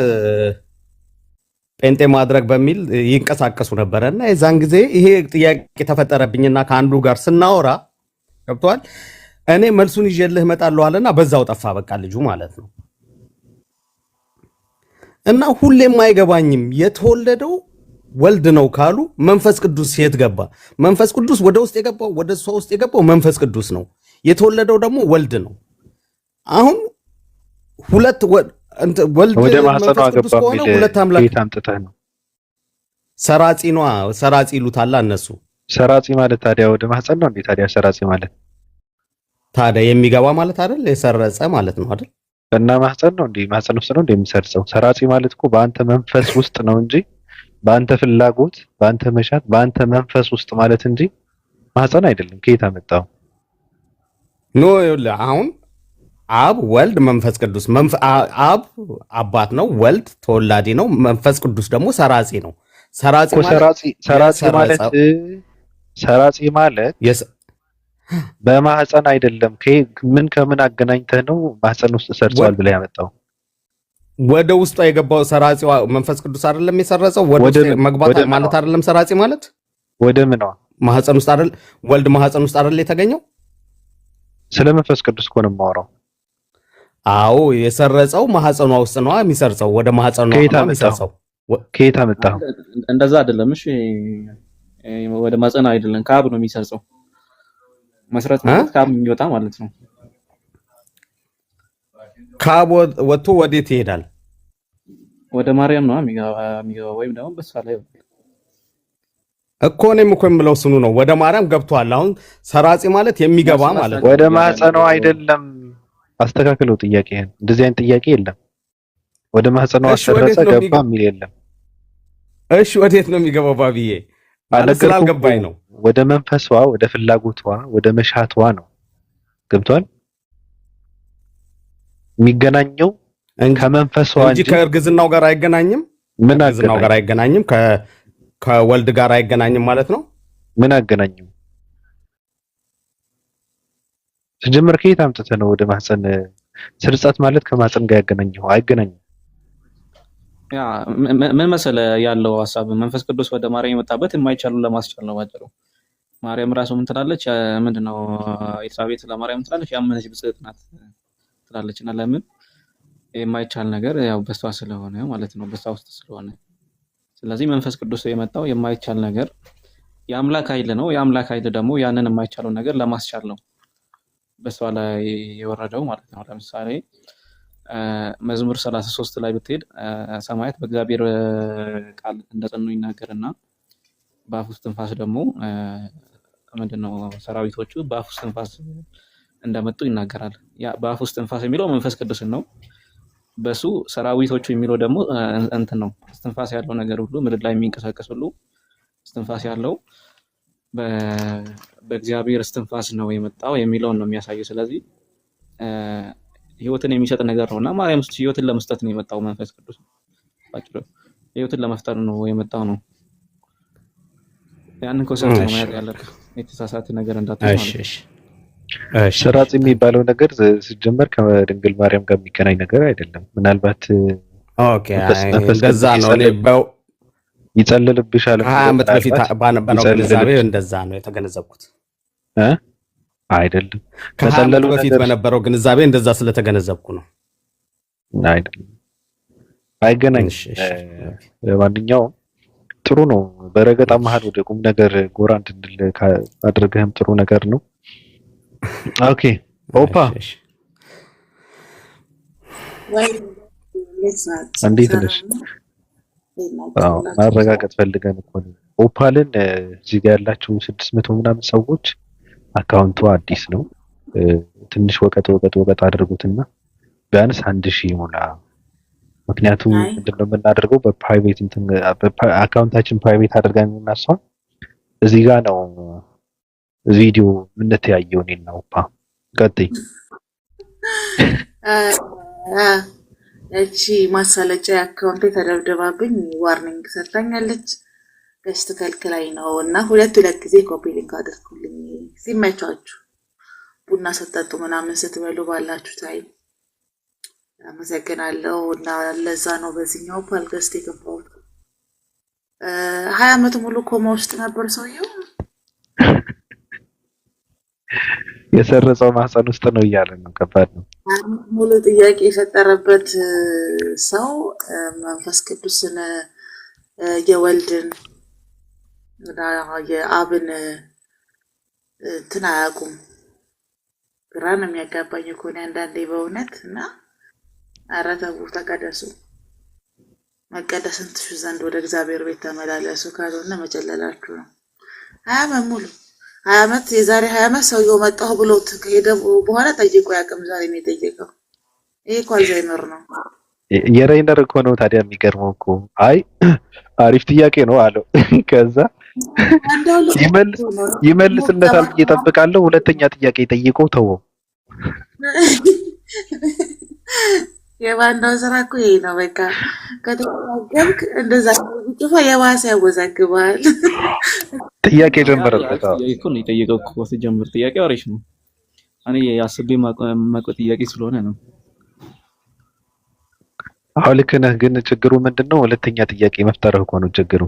ጴንጤ ማድረግ በሚል ይንቀሳቀሱ ነበረ እና የዛን ጊዜ ይሄ ጥያቄ ተፈጠረብኝና ከአንዱ ጋር ስናወራ ገብቷል። እኔ መልሱን ይዤልህ እመጣለሁ አለና በዛው ጠፋ። በቃ ልጁ ማለት ነው። እና ሁሌም አይገባኝም የተወለደው ወልድ ነው ካሉ መንፈስ ቅዱስ የት ገባ? መንፈስ ቅዱስ ወደ ውስጥ የገባው ወደ እሷ ውስጥ የገባው መንፈስ ቅዱስ ነው። የተወለደው ደግሞ ወልድ ነው። አሁን ሁለት ወልድ መንፈስ ቅዱስ ከሆነ ሁለት አምላክ አምጥተህ ነው። ሰራጺ ነው። ሰራጺ ይሉታል እነሱ። ሰራጺ ማለት ታዲያ ወደ ማህፀን ነው እንዴ? ታዲያ ሰራጺ ማለት ታዲያ የሚገባ ማለት አይደል? የሰረጸ ማለት ነው አይደል? እና ማህፀን ነው እንዴ? ማህፀን ውስጥ ነው እንዴ የሚሰርጸው? ሰራጺ ማለት እኮ በአንተ መንፈስ ውስጥ ነው እንጂ በአንተ ፍላጎት፣ በአንተ መሻት፣ በአንተ መንፈስ ውስጥ ማለት እንጂ ማህፀን አይደለም። ከየት አመጣው? ኖ ይኸውልህ፣ አሁን አብ ወልድ መንፈስ ቅዱስ አብ አባት ነው፣ ወልድ ተወላዲ ነው፣ መንፈስ ቅዱስ ደግሞ ሰራጺ ነው። ሰራጺ ማለት በማህፀን አይደለም። ምን ከምን አገናኝተህ ነው ማህፀን ውስጥ ሰርጿል ብለህ ያመጣው? ወደ ውስጧ የገባው ሰራጺዋ መንፈስ ቅዱስ አይደለም የሰረጸው? ወደ መግባት ማለት አይደለም ሰራጺ ማለት? ወደ ምንዋ ማህፀን ውስጥ አይደል? ወልድ ማህፀን ውስጥ አይደል የተገኘው? ስለ መንፈስ ቅዱስ እኮ ነው የማወራው። አዎ የሰረጸው ማህፀኗ ውስጥ ነው የሚሰርጸው። ወደ ማህፀኗ ነው የሚሰርጸው። ከየት አመጣው? እንደዛ አይደለም። እሺ ወደ ማህፀን አይደለም፣ ካብ ነው የሚሰርጸው። መስረት ማለት ካብ የሚወጣ ማለት ነው። ካብ ወጥቶ ወዴት ይሄዳል? ወደ ማርያም ነው የሚገባው፣ ወይም ደግሞ በሷ ላይ እኮ እኔም እኮ የምለው ስኑ ነው። ወደ ማርያም ገብቷል። አሁን ሰራጺ ማለት የሚገባ ማለት ነው። ወደ ማህፀኗ አይደለም። አስተካክለው ጥያቄህን። እንደዚህ አይነት ጥያቄ የለም። ወደ ማህፀኗ ሰረጸ ገባ የሚል የለም። እሺ ወዴት ነው የሚገባው ባብዬ? ማለት ስላልገባኝ ነው። ወደ መንፈሷ፣ ወደ ፍላጎቷ፣ ወደ መሻቷ ነው። ገብቷል? የሚገናኘው ከመንፈሷ እንጂ ከእርግዝናው ጋር አይገናኝም። ምን ከእርግዝናው ጋር አይገናኝም። ከወልድ ጋር አይገናኝም ማለት ነው። ምን አገናኘው? ተጀመረ ከየት አምጥተህ ነው ወደ ማህፀን? ስርጸት ማለት ከማህፀን ጋር ያገናኘው? አይገናኝም። ያ ምን መሰለህ ያለው ሐሳብ መንፈስ ቅዱስ ወደ ማርያም የመጣበት የማይቻሉ ለማስቻል ነው ባጭሩ። ማርያም ራሱ ምን ትላለች? ምንድነው ኤልሳቤጥ ለማርያም ትላለች? ያመነች ብጽዕት ናት ትላለች። እና ለምን የማይቻል ነገር ያው በሷ ስለሆነ ማለት ነው፣ በሷ ውስጥ ስለሆነ። ስለዚህ መንፈስ ቅዱስ የመጣው የማይቻል ነገር የአምላክ ኃይል ነው። የአምላክ ኃይል ደግሞ ያንን የማይቻለው ነገር ለማስቻል ነው በሷ ላይ የወረደው ማለት ነው። ለምሳሌ መዝሙር 33 ላይ ብትሄድ ሰማያት በእግዚአብሔር ቃል እንደጸኑ ይናገርና በአፉ እስትንፋስ ደግሞ ምንድነው ሰራዊቶቹ በአፉ እስትንፋስ እንደመጡ ይናገራል። ያ በአፉ እስትንፋስ የሚለው መንፈስ ቅዱስን ነው። በሱ ሰራዊቶቹ የሚለው ደግሞ እንትን ነው። እስትንፋስ ያለው ነገር ሁሉ ምድር ላይ የሚንቀሳቀስ ሁሉ እስትንፋስ ያለው በእግዚአብሔር እስትንፋስ ነው የመጣው የሚለውን ነው የሚያሳየው። ስለዚህ ህይወትን የሚሰጥ ነገር ነውና ማርያም ህይወትን ለመስጠት ነው የመጣው መንፈስ ቅዱስ። ባጭሩ ህይወትን ለመፍጠር ነው የመጣው ነው። ያንን ኮንሰፕት ነው ማለት ያለብህ፣ የተሳሳተ ነገር እንዳትሆን ማለት ነው። ስራጽ የሚባለው ነገር ሲጀመር ከድንግል ማርያም ጋር የሚገናኝ ነገር አይደለም። ምናልባት ኦኬ እንደዛ ነው። እኔ ይጸልልብሻል 20 ዓመት በፊት ባነበረው ግንዛቤ እንደዛ ነው የተገነዘብኩት። አይደለም ከጸለሉ በፊት በነበረው ግንዛቤ እንደዛ ስለተገነዘብኩ ነው። አይደለም አይገናኝ። ለማንኛውም ጥሩ ነው። በረገጣ መሀል ወደ ቁም ነገር ጎራ እንድንል አድርገህም ጥሩ ነገር ነው። ኦኬ ኦፓ እንዴት ነሽ? ማረጋገጥ ፈልገን እኮ ነው። ኦፓልን እዚህ ጋር ያላችሁ 600 ምናምን ሰዎች አካውንቱ አዲስ ነው። ትንሽ ወቀጥ አድርጉትና ቢያንስ 1000 ይሞላ። ምክንያቱም ምንድነው የምናደርገው በፕራይቬት አካውንታችን ፕራይቬት አድርገን እናሷ እዚህ ጋር ነው ቪዲዮ የምንተያየው እኔና ኦፓ። ቀጥይ። እቺ ማሳለጫ አካውንቴ ተደብደባብኝ ዋርኒንግ ሰጥታኛለች። ገስት ከልክላይ ነው እና ሁለት ጊዜ ኮፒ ሊንክ አድርጉልኝ ሲመቻችሁ ቡና ሰጠጡ ምናምን ስትበሉ ባላችሁ ታይም። አመሰግናለሁ። እና ለዛ ነው በዚህኛው ፓልገስት የገባሁት። 20 ዓመት ሙሉ ኮማ ውስጥ ነበር ሰውየው። የሰረጸው ማህፀን ውስጥ ነው እያለ ነው። ከባድ ነው። ሙሉ ጥያቄ የፈጠረበት ሰው መንፈስ ቅዱስን የወልድን የአብን እንትን አያውቁም። ግራ ነው የሚያጋባኝ እኮ ነው አንዳንዴ በእውነት። እና ኧረ ተው ተቀደሱ፣ መቀደስን ትሹ ዘንድ ወደ እግዚአብሔር ቤት ተመላለሱ፣ ካልሆነ መጨለላችሁ ነው። 20 ዓመት ሙሉ 20 ዓመት የዛሬ 20 ዓመት ሰውየው መጣሁ ብሎት ከሄደ በኋላ ጠይቆ ያቅም ዛሬ ነው የጠየቀው። ይሄ እኮ አልዛይመር ነው። የሬይነር እኮ ነው ታዲያ። የሚገርመው እኮ አይ አሪፍ ጥያቄ ነው አለው። ከዛ ይመልስለታል እየጠብቃለሁ። ሁለተኛ ጥያቄ ጠይቀው ተወው። የባንዳው ስራ እኮ ይሄ ነው። በቃ ከተናገርክ እንደዛ ጽፋ የባሰ ያወዛግባል። ጥያቄ ጀመረበት። እኮ ነው የጠየቀው እኮ ሲጀምር ጥያቄው አሪፍ ነው። እኔ አስቤ ማቆ ጥያቄ ስለሆነ ነው። አዎ ልክ ነህ። ግን ችግሩ ምንድነው? ሁለተኛ ጥያቄ መፍጠርህ እኮ ነው ችግሩ።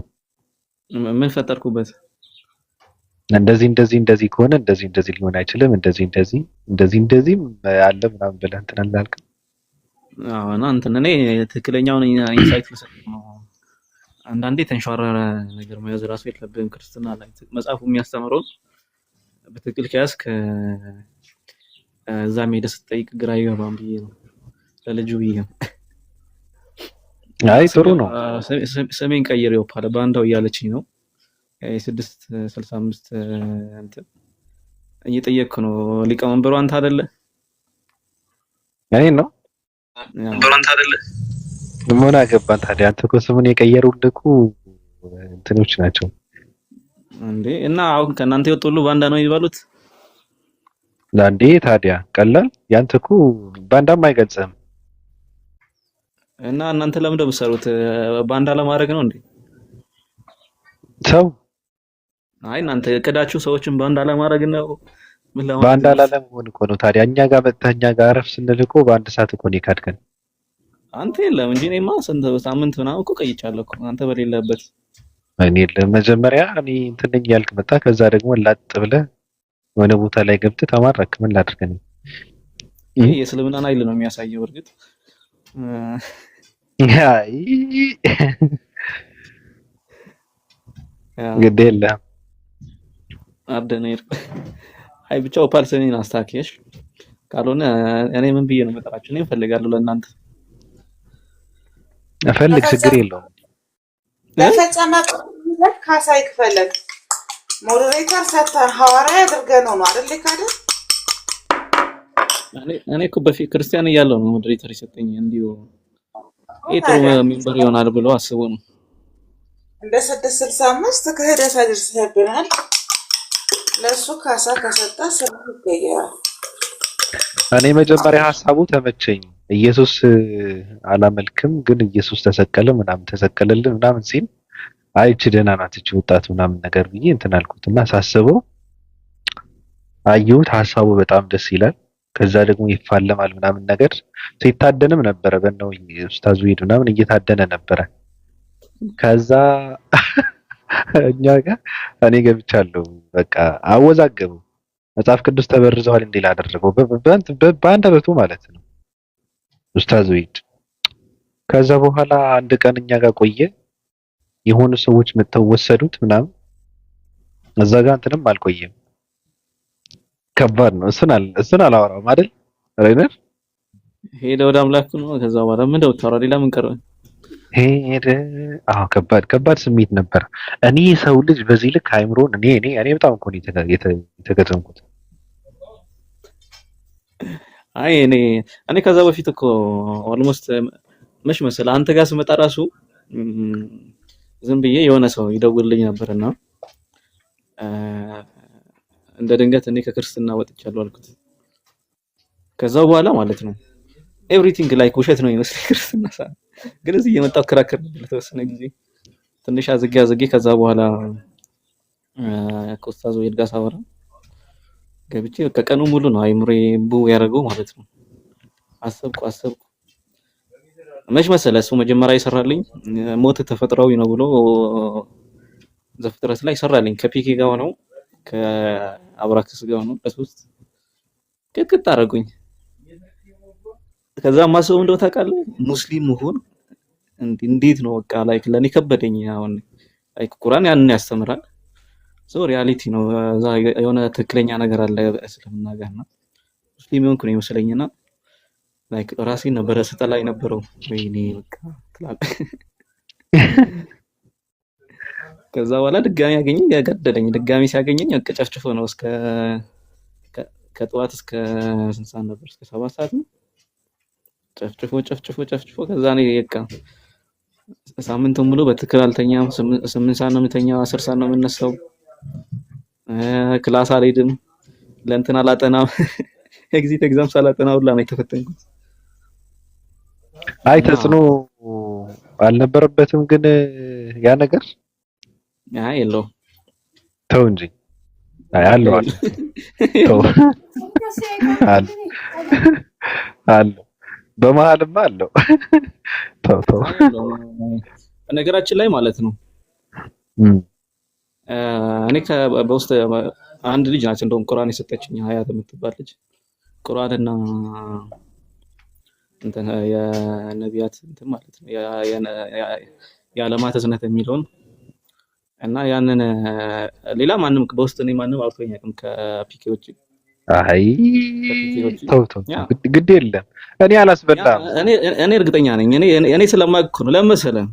ምን ፈጠርኩበት? እንደዚህ ከሆነ እንደዚህ ሊሆን አይችልም፣ እንደዚህ አለ ምናምን ብለህ እንትን አላልክም? አዎ እና እንትን እኔ ትክክለኛውን ኢንሳይት ልሰጥ ነው። አንዳንዴ ተንሸዋረረ ነገር መያዝ ራሱ የለብህም። ክርስትና ላይ መጽሐፉ የሚያስተምረው በትክክል ከያዝክ እዛ ሄደህ ስትጠይቅ ግራ ይገባም ብዬ ነው ለልጁ ብዬ ነው። አይ ጥሩ ነው። ሰሜን ቀይሬው ባለ ባንዳው እያለችኝ ነው። 665 እንትን እየጠየቅኩ ነው። ሊቀመንበሩ አንተ አይደለ? እኔ ነው አንተ አይደለ? ምን አገባን ታዲያ? አንተ እኮ ስሙን የቀየሩልህ እኮ እንትኖች ናቸው እንዴ። እና አሁን ከእናንተ የወጡ ሁሉ ባንዳ ነው የሚባሉት? ለአንዴ ታዲያ ቀላል። ያንተ እኮ ባንዳም አይገልጽም። እና እናንተ ለምን እንደምትሰሩት ባንዳ ለማድረግ ነው እንዴ? ሰው አይ እናንተ እቅዳችሁ ሰዎችን ባንዳ ለማድረግ ነው። ምን ለማድረግ? ባንዳ ላለመሆን እኮ ነው። ታዲያ እኛ ጋር መጥተህ እኛ ጋር አረፍ ስንል እኮ በአንድ ሰዓት እኮ ነው የካድከን። አንተ የለም እንጂ እኔማ ስንት ሳምንት ምናምን እኮ ቆይቻለሁ እኮ አንተ በሌለበት። እኔ ለመጀመሪያ እኔ እንትን ነኝ ያልክ መጣ። ከዛ ደግሞ ላጥ ብለህ የሆነ ቦታ ላይ ገብተህ ተማረክ። ምን ላድርግ ነው? ይሄ የእስልምናን ኃይል ነው የሚያሳየው። እርግጥ አይ ግድ የለም አደነር አይ ብቻ ኦፓልሰኒን አስታኪሽ ካልሆነ እኔ ምን ብዬ ነው መጠራችሁ? እኔ እፈልጋለሁ ለእናንተ እፈልግ ችግር የለውም። ለፈጸመ ካሳ ይክፈለን። ሞዴሬተር ሰጥተን ሐዋርያ አድርገን ነው አይደል ካደ እኔ እኮ በፊት ክርስቲያን እያለሁ ነው ሞዴሬተር የሰጠኝ እንዲሁ ጥሩ ሜምበር ይሆናል ብሎ አስቦ ነው። እንደ 665 ክህደት አድርሰህብናል። ለሱ ካሳ ከሰጠ ስሙ ይገኛል። እኔ መጀመሪያ ሐሳቡ ተመቸኝ። ኢየሱስ አላመልክም ግን ኢየሱስ ተሰቀለ ምናምን ተሰቀለልን ምናምን ሲል አይቺ ደህና ናት እቺ ወጣት ምናምን ነገር ብዬ እንትን አልኩትና ሳስበው አየሁት። ሐሳቡ በጣም ደስ ይላል። ከዛ ደግሞ ይፋለማል ምናምን ነገር ሲታደንም ነበረ በእነው ኡስታዙ ሄድ ምናምን እየታደነ ነበረ። ከዛ እኛ ጋር እኔ ገብቻለሁ። በቃ አወዛገቡ። መጽሐፍ ቅዱስ ተበርዘዋል እንዴ ላደረገው በአንደበቱ ማለት ነው ኡስታዙ ሄድ። ከዛ በኋላ አንድ ቀን እኛ ጋር ቆየ። የሆኑ ሰዎች መተው ወሰዱት ምናምን። እዛ ጋር እንትንም አልቆየም። ከባድ ነው። እሱን አላወራውም አይደል ሬነር ሄደ ወደ አምላኩ ነው። ከዛ በኋላ ምን ደውታራ ሌላ ምን ቀረ ሄደ። አዎ ከባድ ስሜት ነበር። እኔ ሰው ልጅ በዚህ ልክ አይምሮን እኔ በጣም እኮ ነው የተገረምኩት። አይ እኔ ከዛ በፊት እኮ ኦልሞስት መች መሰለህ አንተ ጋር ስመጣ ራሱ ዝም ብዬ የሆነ ሰው ይደውልልኝ ነበርና እንደ ድንገት እኔ ከክርስትና ወጥቻለሁ አልኩት። ከዛ በኋላ ማለት ነው ኤቭሪቲንግ ላይክ ውሸት ነው ይመስል ክርስትና ግን እዚህ የመጣው ከራከር ለተወሰነ ጊዜ ትንሽ አዝጌ ከዛ በኋላ ኮስታዞ ይልጋ ሳወራ ገብቼ ከቀኑ ሙሉ ነው አይምሬ ቡ ያደረገው ማለት ነው። አሰብኩ መች መሰለህ እሱ መጀመሪያ ይሰራልኝ ሞት ተፈጥሯዊ ነው ብሎ ዘፍጥረት ላይ ይሰራልኝ ከፒኬ ጋር ነው ከአብራክስ ጋር ነው ለሶስት ቅጥቅጥ አደረጉኝ። ከዛ ማሰው እንደው ታውቃለህ ሙስሊም መሆን እንዴት ነው በቃ ላይክ ለኔ ከበደኝ። አሁን ላይክ ቁርአን ያንን ያስተምራል ሶ ሪያሊቲ ነው እዛ የሆነ ትክክለኛ ነገር አለ እስልምና ጋርና ሙስሊም ሆንኩ ነው ይመስለኝና ላይክ ራሴን ነበር ስጠላ የነበረው ወይኔ በቃ ትላለህ። ከዛ በኋላ ድጋሚ ያገኘኝ ያገደለኝ ድጋሚ ሲያገኘኝ አቀጫጭፎ ነው እስከ ከጠዋት እስከ ስንት ሰዓት ነበር? እስከ 7 ሰዓት ነው ጨፍጭፎ ከዛ ነው የካ ሳምንቱን ሙሉ በትክክል አልተኛም። 8 ሰዓት ነው የምተኛው፣ 10 ሰዓት ነው የምነሳው። ክላስ አልሄድም፣ ለእንትን አላጠናም። ኤግዚት ኤግዛም ሳላጠና ሁላ ነው የተፈተንኩት። አይ ተጽዕኖ አልነበረበትም ግን ያ ነገር አይ የለው ተው እንጂ አይ አለው ተው አለው በመሀልማ አለው ተው ነገራችን ላይ ማለት ነው። እኔ በውስጥ አንድ ልጅ ናት እንደውም ቁርአን የሰጠችኝ ሀያት የምትባል ልጅ ቁርአንና እንትን የነቢያት እንትን ማለት ነው የዓለማት እዝነት የሚለውን እና ያንን ሌላ ማንም በውስጥ እኔ ማንም አውርቶኝ አያውቅም ከፒኬዎች። አይ ተው ግድ የለም እኔ አላስበላም። እኔ እርግጠኛ ነኝ እኔ ስለማውቅ ነው ለመሰለህ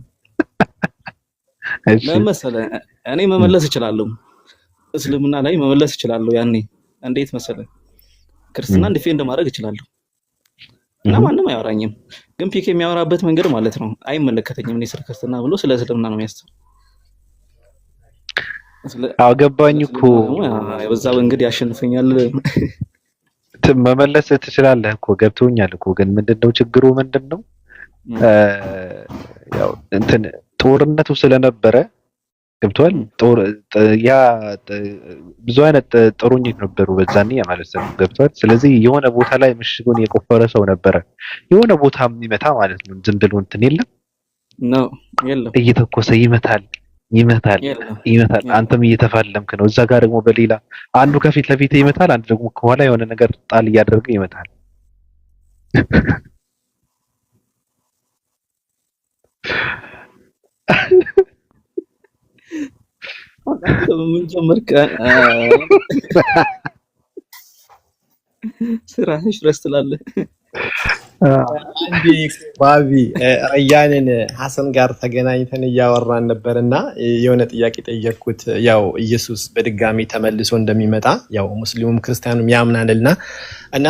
እኔ መመለስ እችላለሁ፣ እስልምና ላይ መመለስ እችላለሁ። ያኔ እንዴት መሰለህ ክርስትና ዲፌንድ ማድረግ እችላለሁ እና ማንም አያወራኝም። ግን ፒኬ የሚያወራበት መንገድ ማለት ነው አይመለከተኝም። እኔ ስለ ክርስትና ብሎ ስለ እስልምና ነው የሚያስተው። አገባኝ እኮ በዛ መንገድ ያሸንፈኛል። መመለስ ትችላለህ እኮ ገብቶኛል እኮ። ግን ምንድነው ችግሩ? ምንድነው ያው እንትን ጦርነቱ ስለነበረ ገብቷል። ጦር ያ ብዙ አይነት ጦረኞች ነበሩ በዛኔ ማለት ነው። ገብቷል። ስለዚህ የሆነ ቦታ ላይ ምሽጉን የቆፈረ ሰው ነበረ የሆነ ቦታ የሚመታ ማለት ነው። ዝም ብሎ እንትን የለም ነው የለም እየተኮሰ ይመታል ይመታል የለም ይመታል። የለም አንተም እየተፋለምክ ነው። እዛ ጋር ደግሞ በሌላ አንዱ ከፊት ለፊት ይመታል፣ አንዱ ደግሞ ከኋላ የሆነ ነገር ጣል እያደረገ ይመታል። ምን ጀመርክ? ስራሽ ረስ ትላለህ። አንዴ ባቢ ረያንን ሐሰን ጋር ተገናኝተን እያወራን ነበርና የሆነ ጥያቄ ጠየቅኩት። ያው ኢየሱስ በድጋሚ ተመልሶ እንደሚመጣ ያው ሙስሊሙም ክርስቲያኑም ያምናልና እና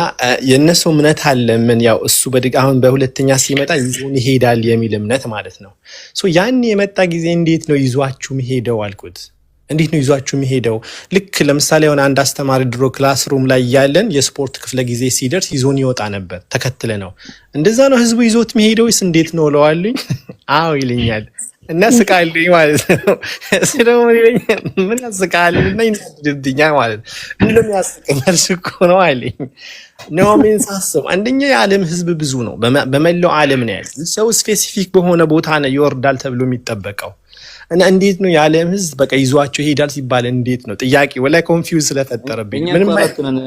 የነሱ እምነት አለ ምን ያው እሱ አሁን በሁለተኛ ሲመጣ ይዞን ይሄዳል የሚል እምነት ማለት ነው። ያን የመጣ ጊዜ እንዴት ነው ይዟችሁ የሚሄደው አልኩት። እንዴት ነው ይዟችሁ የሚሄደው? ልክ ለምሳሌ የሆነ አንድ አስተማሪ ድሮ ክላስሩም ላይ ያለን የስፖርት ክፍለ ጊዜ ሲደርስ ይዞን ይወጣ ነበር ተከትለ ነው። እንደዛ ነው ህዝቡ ይዞት የሚሄደው ወይስ እንዴት ነው እለዋለሁኝ። አዎ ይለኛል እና ስቃልኝ ማለት ነው። እሱ ደግሞ ይለኛል ምን ያስቃል እና ይናደድብኛል ማለት ነው። ምንም ያስቀኛል እኮ ነው አለኝ። ነው ምን ሳስብ አንደኛ የዓለም ህዝብ ብዙ ነው፣ በመላው ዓለም ነው ያለው። ሰው ስፔሲፊክ በሆነ ቦታ ነው ይወርዳል ተብሎ የሚጠበቀው እና እንዴት ነው የዓለም ህዝብ በቃ ይዟቸው ይሄዳል ሲባል እንዴት ነው ጥያቄ ወላይ ኮንፊውዝ ስለፈጠረብኝ ምንም አራት ነን።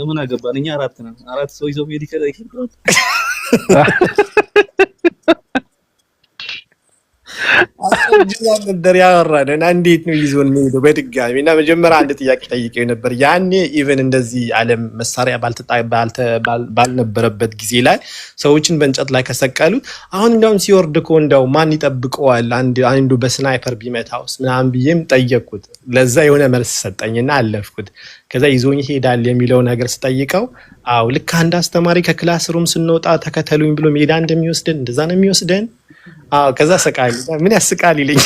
ምን አገባን እኛ አራት ነን። አራት ሰው ይዘው ሄድ ይከራል። ነበር ያወራን እና እንዴት ነው ይዞን የሚሄደው በድጋሚ እና መጀመሪያ አንድ ጥያቄ ጠይቄው ነበር። ያኔ ኢቨን እንደዚህ ዓለም መሳሪያ ባልነበረበት ጊዜ ላይ ሰዎችን በእንጨት ላይ ከሰቀሉት አሁን እንደውም ሲወርድ እኮ እንደው ማን ይጠብቀዋል አንዱ በስናይፐር ቢመታውስ ምናምን ብዬም ጠየቅኩት። ለዛ የሆነ መልስ ሰጠኝና አለፍኩት። ከዛ ይዞኝ ይሄዳል የሚለው ነገር ስጠይቀው አው ልክ አንድ አስተማሪ ከክላስሩም ስንወጣ ተከተሉኝ ብሎ ሜዳ እንደሚወስደን እንደዛ ነው የሚወስደን። ከዛ ሰቃሊ ምን ያስቃል ይለኝ።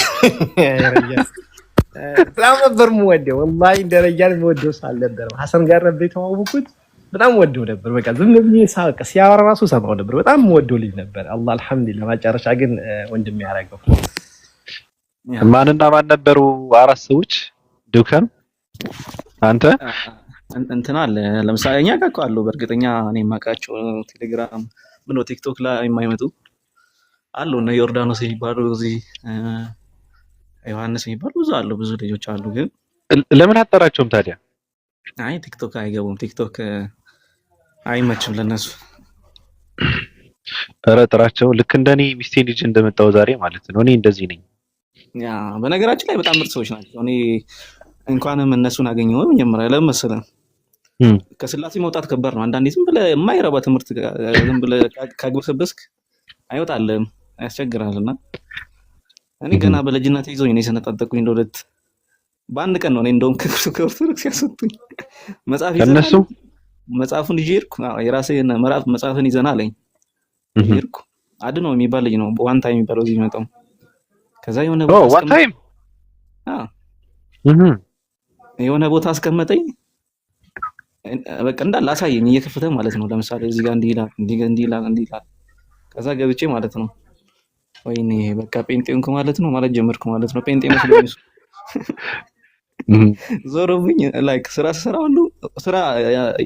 በጣም ነበር የምወደው ወላሂ ደረጃን የምወደው ሳልነበረም ሐሰን ጋር ነበር የተዋወቁት። በጣም ወደው ነበር። በቃ ዝም ብዬ ሳቀ ሲያወራ ራሱ ሰማው ነበር። በጣም ወደው ልጅ ነበር። አላህ አልሐምዱሊላህ። መጨረሻ ግን ወንድም ያደረገው ማንና ማን ነበሩ? አራት ሰዎች ዱከም አንተ እንትና አለ ለምሳሌ እኛ ጋር አሉ። በእርግጠኛ እኔ የማውቃቸው ቴሌግራም ምን ቲክቶክ ላይ የማይመጡ አሉ። እነ ዮርዳኖስ የሚባሉ እዚህ ዮሐንስ የሚባሉ ብዙ አሉ፣ ብዙ ልጆች አሉ። ግን ለምን አጠራቸውም ታዲያ? አይ ቲክቶክ አይገቡም። ቲክቶክ አይመችም ለነሱ። ኧረ ጥራቸው። ልክ እንደኔ ሚስቴን ልጅ እንደመጣው ዛሬ ማለት ነው። እኔ እንደዚህ ነኝ። ያ በነገራችን ላይ በጣም ምርጥ ሰዎች ናቸው። እኔ እንኳንም እነሱን አገኘሁ መጀመሪያ ለምን መሰለህ? ከስላሴ መውጣት ከባድ ነው። አንዳንዴ ዝም ብለህ የማይረባ ትምህርት ዝም ብለህ ካግበሰበስክ አይወጣልህም፣ ያስቸግራልና እኔ ገና በልጅነት ይዞኝ ነው የሰነጣጠቁኝ። እንደሁለት በአንድ ቀን ነው እኔ እንደውም ከኦርቶዶክስ ያስወጡኝ። መጽሐፍ ይዘና እነሱ መጽሐፉን ይዤ ሄድኩ። የራሴን ምዕራፍ መጽሐፍን ይዘና አለኝ። ሄድኩ። አድነው የሚባል ልጅ ነው ዋን ታይም የሚባለው እዚህ የሚመጣው። ከዛ የሆነ ቦታ ዋን ታይም የሆነ ቦታ አስቀመጠኝ። በቃ እንዳለ አሳየኝ እየከፈተ ማለት ነው። ለምሳሌ እዚህ ጋር እንዲህ ይላል፣ እንዲህ ይላል። ከዛ ገብቼ ማለት ነው ወይኔ በቃ ጴንጤንኩ ማለት ነው ማለት ጀመርኩ ማለት ነው። ጴንጤ መስሎኝ ዞሮብኝ ላይክ ስራ ስራ ሁሉ ስራ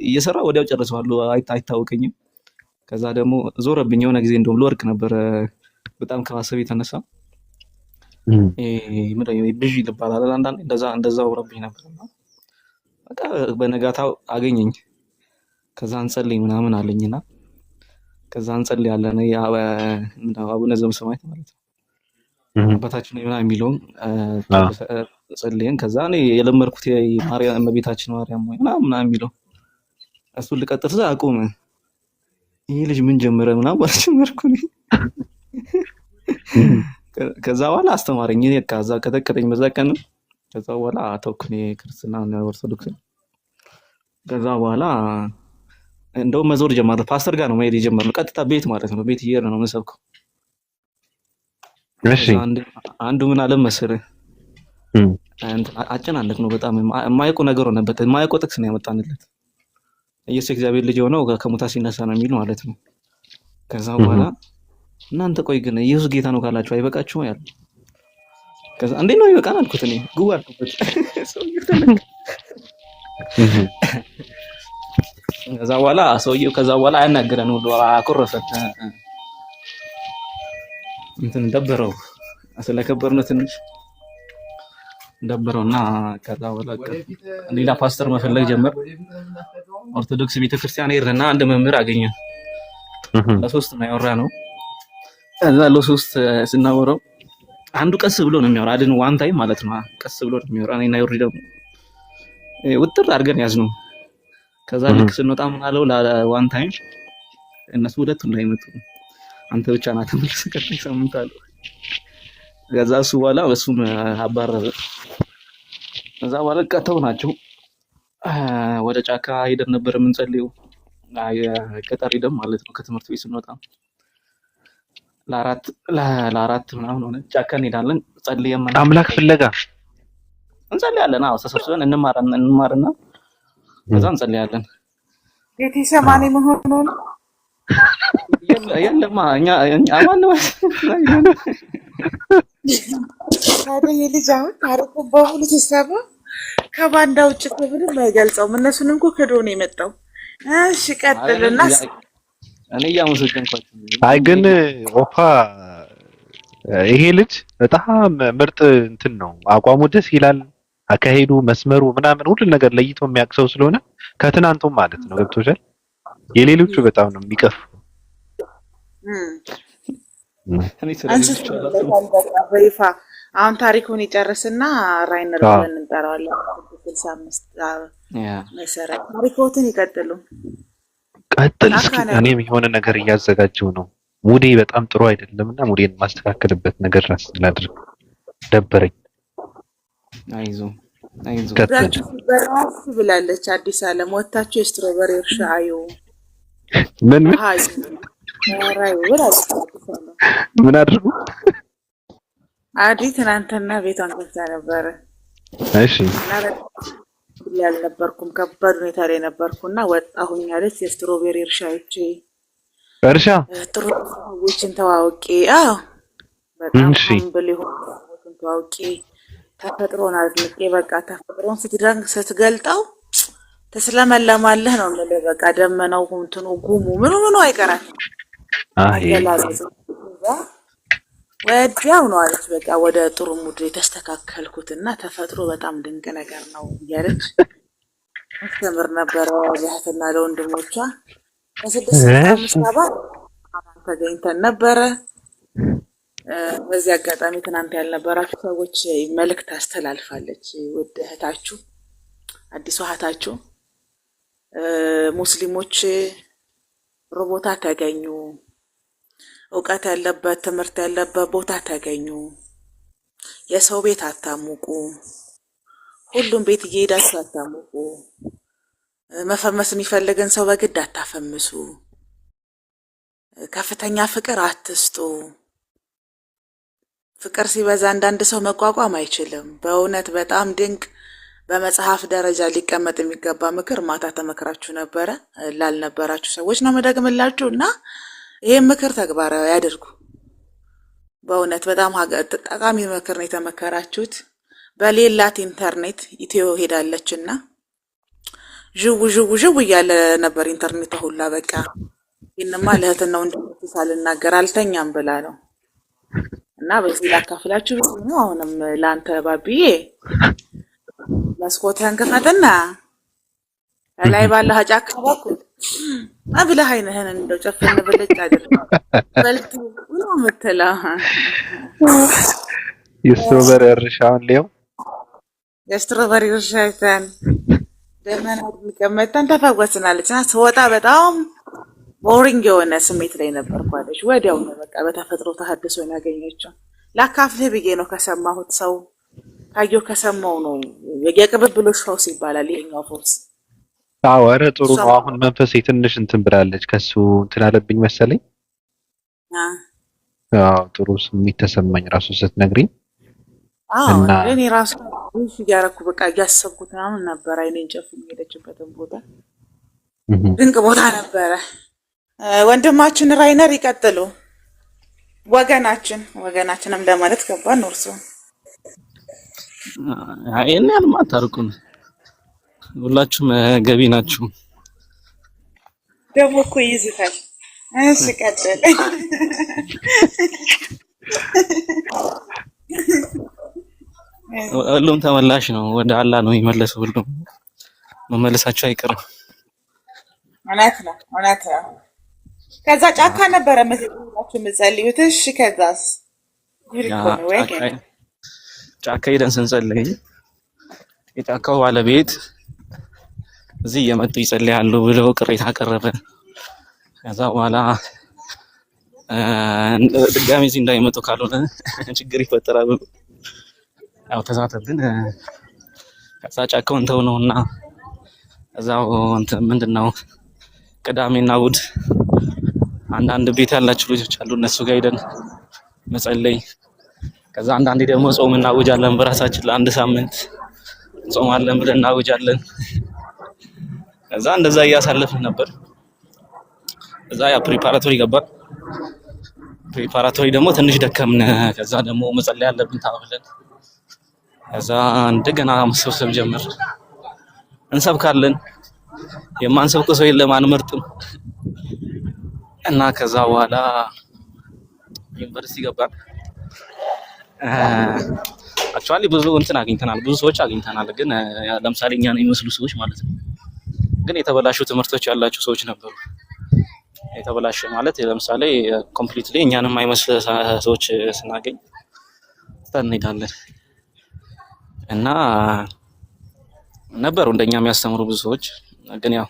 እየሰራ ወዲያው ጨርሰዋለሁ፣ አይታወቀኝም። ከዛ ደግሞ ዞረብኝ የሆነ ጊዜ እንደውም ልወርቅ ነበር በጣም ከማሰብ የተነሳ ብዥ ይባላል አንዳንዴ እንደዛ ወረብኝ ነበርና በቃ በነጋታው አገኘኝ። ከዛ እንጸልይ ምናምን አለኝና ከዛ እንጸልያለን አቡነ ዘበሰማያት ማለት ነው አባታችን ነው ምናምን የሚለውን ጸልየን ከዛ እኔ የለመድኩት የማርያም እመቤታችን ማርያም ወይ ምናምን የሚለው እሱን ልቀጥል እዛ አቆመ። ይሄ ልጅ ምን ጀመረ ምናምን ማለት ጀመርኩ። ከዛ በኋላ አስተማረኝ። ከዛ ቀጠቀጠኝ በዛ ቀን። ከዛ በኋላ ተውኩኝ ክርስትና ኦርቶዶክስ። ከዛ በኋላ እንደውም መዞር ጀመረ። ፓስተር ጋር ነው መሄድ የጀመርነው። ቀጥታ ቤት ማለት ነው። ቤት እየሄድን ነው የምንሰብከው። እሺ አንዱ ምን አለ መሰለህ አጨናነቅ ነው በጣም የማያውቁ ነገር ሆነበት። የማያውቁ ጥቅስ ነው ያመጣንለት። ኢየሱስ እግዚአብሔር ልጅ ሆነው ከሙታን ሲነሳ ነው የሚል ማለት ነው። ከዛ በኋላ እናንተ ቆይ ግን ኢየሱስ ጌታ ነው ካላችሁ አይበቃችሁም ያሉ። ከዛ እንዴት ነው ይበቃን አልኩት እኔ ግቡ አልኩት ሰውዬው ተነካ ከዛ በኋላ አያናግረን ሁሉ አኮረፈ እንትን ደበረው ስለከበርነ ትንሽ ደበረውና ከዛ በኋላ ሌላ ፓስተር መፈለግ ጀመር ኦርቶዶክስ ቤተክርስቲያን ሄድንና አንድ መምህር አገኘ ለሶስት ነው ያወራነው ከዛ ለሶስት ስናወራው አንዱ ቀስ ብሎ ነው የሚያወራ አይደል ዋን ታይም ማለት ነው ቀስ ብሎ ነው የሚያወራ እኔና ይወሪ ደግሞ ውጥር አድርገን ያዝነው ከዛ ልክ ስንወጣ ምን አለው ለዋን ታይም እነሱ ሁለቱ እንዳይመጡ አንተ ብቻ ና ተመልሰ ከታይ ሳምንት አለው ከዛ እሱ በኋላ በሱም አባረረ ከዛ በኋላ ቀተው ናቸው ወደ ጫካ ሄደን ነበር የምንጸልየው ገጠር ሄደን ማለት ነው ከትምህርት ቤት ስንወጣ ለአራት ምናምን ሆነ ጫካ እንሄዳለን ጸልየን አምላክ ፍለጋ እንጸልያለን አዎ ተሰብስበን እንማርና ከዛ እንጸልያለን ጌቴሰማኒ መሆኑን የለማ እኛ አማን ነው ታዲያ ልጅ አሁን ታሪኩ በሁሉ ሲሰማ ከባንዳ ውጭ ምንም አይገልጸውም እነሱንም እኮ ከዶ ነው የመጣው እሺ ቀጥልና እኔ ያመሰግንኳችሁ አይ ግን ኦፓ ይሄ ልጅ በጣም ምርጥ እንትን ነው አቋሙ ደስ ይላል አካሄዱ መስመሩ ምናምን ሁሉ ነገር ለይቶ የሚያቅሰው ስለሆነ ከትናንቱም ማለት ነው ገብቶሻል የሌሎቹ በጣም ነው የሚቀፍ እኔ ስለዚህ በይፋ አሁን ታሪኩን ይጨርስና ራይነር ብለን እንጠራዋለን 65 መሰረት ታሪኮትን ይቀጥሉ ቀጥል እስኪ እኔም የሆነ ነገር እያዘጋጀው ነው ሙዴ በጣም ጥሩ አይደለምና ሙዴን ማስተካከልበት ነገር ራስ ላድርግ ደበረኝ አይዞ በራስ ብላለች አዲስ ዓለም ወጣችሁ ስትሮበሪ እርሻ አዩ ምን አድርጉ አዲ ትናንትና ቤቷን ከፍታ ነበር እሺ ያልነበርኩም ከባድ ሁኔታ ላይ ነበርኩና ወጣሁኝ አለች የስትሮበሪ እርሻዎች ጥሩ ሰዎችን ተዋውቄ በጣም ሁምብል የሆኑ ሰዎችን ተዋውቄ ተፈጥሮን አድንቄ በቃ ተፈጥሮን ስትገልጣው ተስለመለማለህ ነው ማለት በቃ ደመናው እንትኑ ጉሙ ምኑ አይቀራል ወዲያው ነው አለች በቃ ወደ ጥሩ ሙድ የተስተካከልኩትና ተፈጥሮ በጣም ድንቅ ነገር ነው እያለች አስተምር ነበር ለእህትና ለወንድሞቿ በ6:57 ተገኝተን ነበረ በዚህ አጋጣሚ ትናንት ያልነበራችሁ ሰዎች መልእክት አስተላልፋለች ውድ እህታችሁ አዲስ እህታችሁ ሙስሊሞች ሮቦታ ተገኙ ዕውቀት ያለበት ትምህርት ያለበት ቦታ ተገኙ የሰው ቤት አታሙቁ ሁሉም ቤት እየሄዳችሁ አታሙቁ መፈመስ የሚፈልገን ሰው በግድ አታፈምሱ ከፍተኛ ፍቅር አትስጡ ፍቅር ሲበዛ አንዳንድ ሰው መቋቋም አይችልም በእውነት በጣም ድንቅ በመጽሐፍ ደረጃ ሊቀመጥ የሚገባ ምክር ማታ ተመክራችሁ ነበረ ላልነበራችሁ ሰዎች ነው መደግምላችሁና ይሄን ምክር ተግባራዊ ያድርጉ በእውነት በጣም ጠቃሚ ምክር ነው የተመከራችሁት በሌላት ኢንተርኔት ኢትዮ ሄዳለችና ጅው እያለ ነበር ኢንተርኔት ሁላ በቃ ይንማ ለእህትና ወንድሞች ሳልናገር አልተኛም ብላ ነው እና በዚህ ላካፍላችሁ ነው አሁንም ላንተ ባቢዬ መስኮትህን ክፈትና ላይ ባለ ጫካ በኩል አብለህ አይነህን እንደው ጨፈን ብለጭ አድርግ በልቱ ነው ምትላ የስትሮበሪ እርሻውን ሊው የስትሮበሪ እርሻውን ደመና ድምቀመጣን ተፈወስናለች እና ስወጣ በጣም ቦሪንግ የሆነ ስሜት ላይ ነበርኳለች ወዲያው ነው በቃ በተፈጥሮ ተሐድሶ ያገኘችው ላካፍልህ ብዬ ነው ከሰማሁት ሰው ካየው ከሰማው ነው የቅብብሎሽ ፈውስ ይባላል ይሄኛው ፈውስ አወረ ጥሩ ነው አሁን መንፈሴ ትንሽ እንትን ብላለች ከሱ እንትን አለብኝ መሰለኝ ጥሩ ስሜት ተሰማኝ ራሱ ስትነግሪኝ እና እኔ ራሱ ያረኩ በቃ ያሰብኩት ምናምን ነበር አይኔን ጨፍኝ ሄደችበትን ቦታ ድንቅ ቦታ ነበረ ወንድማችን ራይነር ይቀጥሉ ወገናችንም ለማለት ከባድ ነው እርሱ አይኔ አልማታርቁን ሁላችሁም ገቢ ናችሁ። ደግሞ እኮ ይዝታል። እሺ ቀጥል። ሁሉም ተመላሽ ነው፣ ወደ አላህ ነው የሚመለሰው። ሁሉም መመለሳቸው አይቀርም። እውነት ነው። ከዛ ጫካ ነበረ የምትጸልዩት? እሺ ከዛስ? ጫካ ሄደን ስንጸልይ የጫካው ባለቤት እዚህ እየመጡ ይጸልያሉ ብለው ቅሬታ አቀረበ። ከዛ በኋላ ድጋሚ እዚህ እንዳይመጡ ካልሆነ ችግር ይፈጠራል ብሎ ያው ተዛተብን። ከዛ ጫካውን ተውነውና እዛው ምንድነው ቅዳሜና እሑድ አንዳንድ ቤት ያላችሁ ልጆች አሉ፣ እነሱ ጋር ሄደን መጸለይ። ከዛ አንዳንዴ ደግሞ ጾም እናውጃለን፣ በራሳችን ለአንድ ሳምንት ጾማለን ብለን እናውጃለን። ከዛ እንደዛ እያሳለፍን ነበር። ከዛ ያ ፕሪፓራቶሪ ገባን። ፕሪፓራቶሪ ደግሞ ትንሽ ደከምን። ከዛ ደግሞ መጸለይ ያለብን ታብለን ከዛ እንደገና መሰብሰብ ጀመር። እንሰብካለን፣ የማንሰብከው ሰው የለም፣ አንመርጥም። እና ከዛ በኋላ ዩኒቨርሲቲ ገባን። አክቹአሊ ብዙ አግኝተናል፣ ብዙ ሰዎች አግኝተናል። ግን ለምሳሌ እኛን የሚመስሉ ሰዎች ማለት ነው። ግን የተበላሹ ትምህርቶች ያላቸው ሰዎች ነበሩ። የተበላሸ ማለት ለምሳሌ ኮምፕሊትሊ እኛንም የማይመስሉ ሰዎች ስናገኝ እንሄዳለን። እና ነበሩ እንደኛ የሚያስተምሩ ብዙ ሰዎች። ግን ያው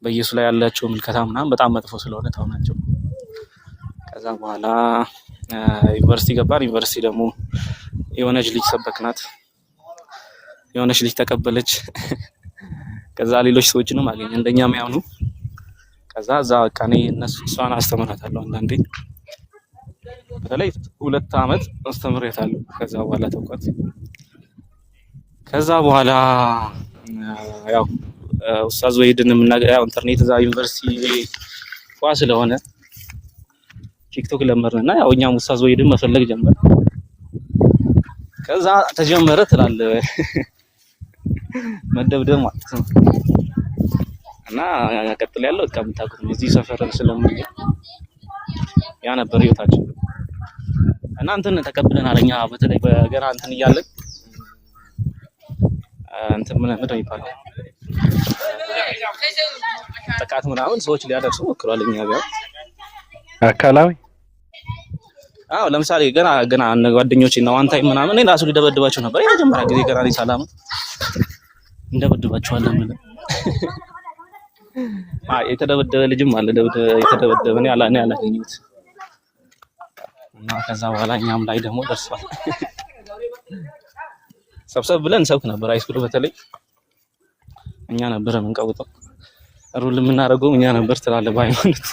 በኢየሱስ ላይ ያላቸው ምልከታ ምናምን በጣም መጥፎ ስለሆነ ተውናቸው። ከዛ በኋላ ዩኒቨርሲቲ ገባን። ዩኒቨርሲቲ ደግሞ የሆነች ልጅ ሰበክናት፣ የሆነች ልጅ ተቀበለች። ከዛ ሌሎች ሰዎችንም አገኘ እንደኛ የሚያምኑ። ከዛ በቃ እኔ እሷን አስተምራታለሁ አንዳንዴ፣ በተለይ 2 ዓመት አስተምሬታለሁ። ከዛ በኋላ ተውኳት። ከዛ በኋላ ያው ኡስታዝ ወይድን ያው ኢንተርኔት እዛ ዩኒቨርሲቲ ቋ ስለሆነ ቲክቶክ ለመርንና ያው እኛም ኡስታዝ ወይድን መፈለግ ጀመር። ከዛ ተጀመረ ትላለህ መደብደብ ማለት ነው። እና ቀጥል ያለው በቃ የምታውቁት ነው። እዚህ ሰፈር ስለምን ያ ነበር ህይወታችን። እና እንትን ተቀብለናል እኛ በተለይ በገና እንትን እያለን እንትን ምን ይባላል ጥቃት ምናምን ሰዎች ሊያደርሱ ሞክረዋል እኛ ጋር አካላዊ። አዎ ለምሳሌ ገና ጓደኞቼ እና ዋን ታይም ምናምን እኔ ራሱ ሊደበድባቸው ነበር። የመጀመሪያ ጊዜ ገና ሰላም እንደበድባቸዋለን ብለን የተደበደበ ልጅም አለ። የተደበደበ እኔ አላገኘሁት። እና ከዛ በኋላ እኛም ላይ ደግሞ ደርሷል። ሰብሰብ ብለን ሰብክ ነበር። ሃይስኩል በተለይ እኛ ነበር የምንቀውጠው፣ ሩል የምናደርገው እኛ ነበር ትላለህ በሃይማኖት።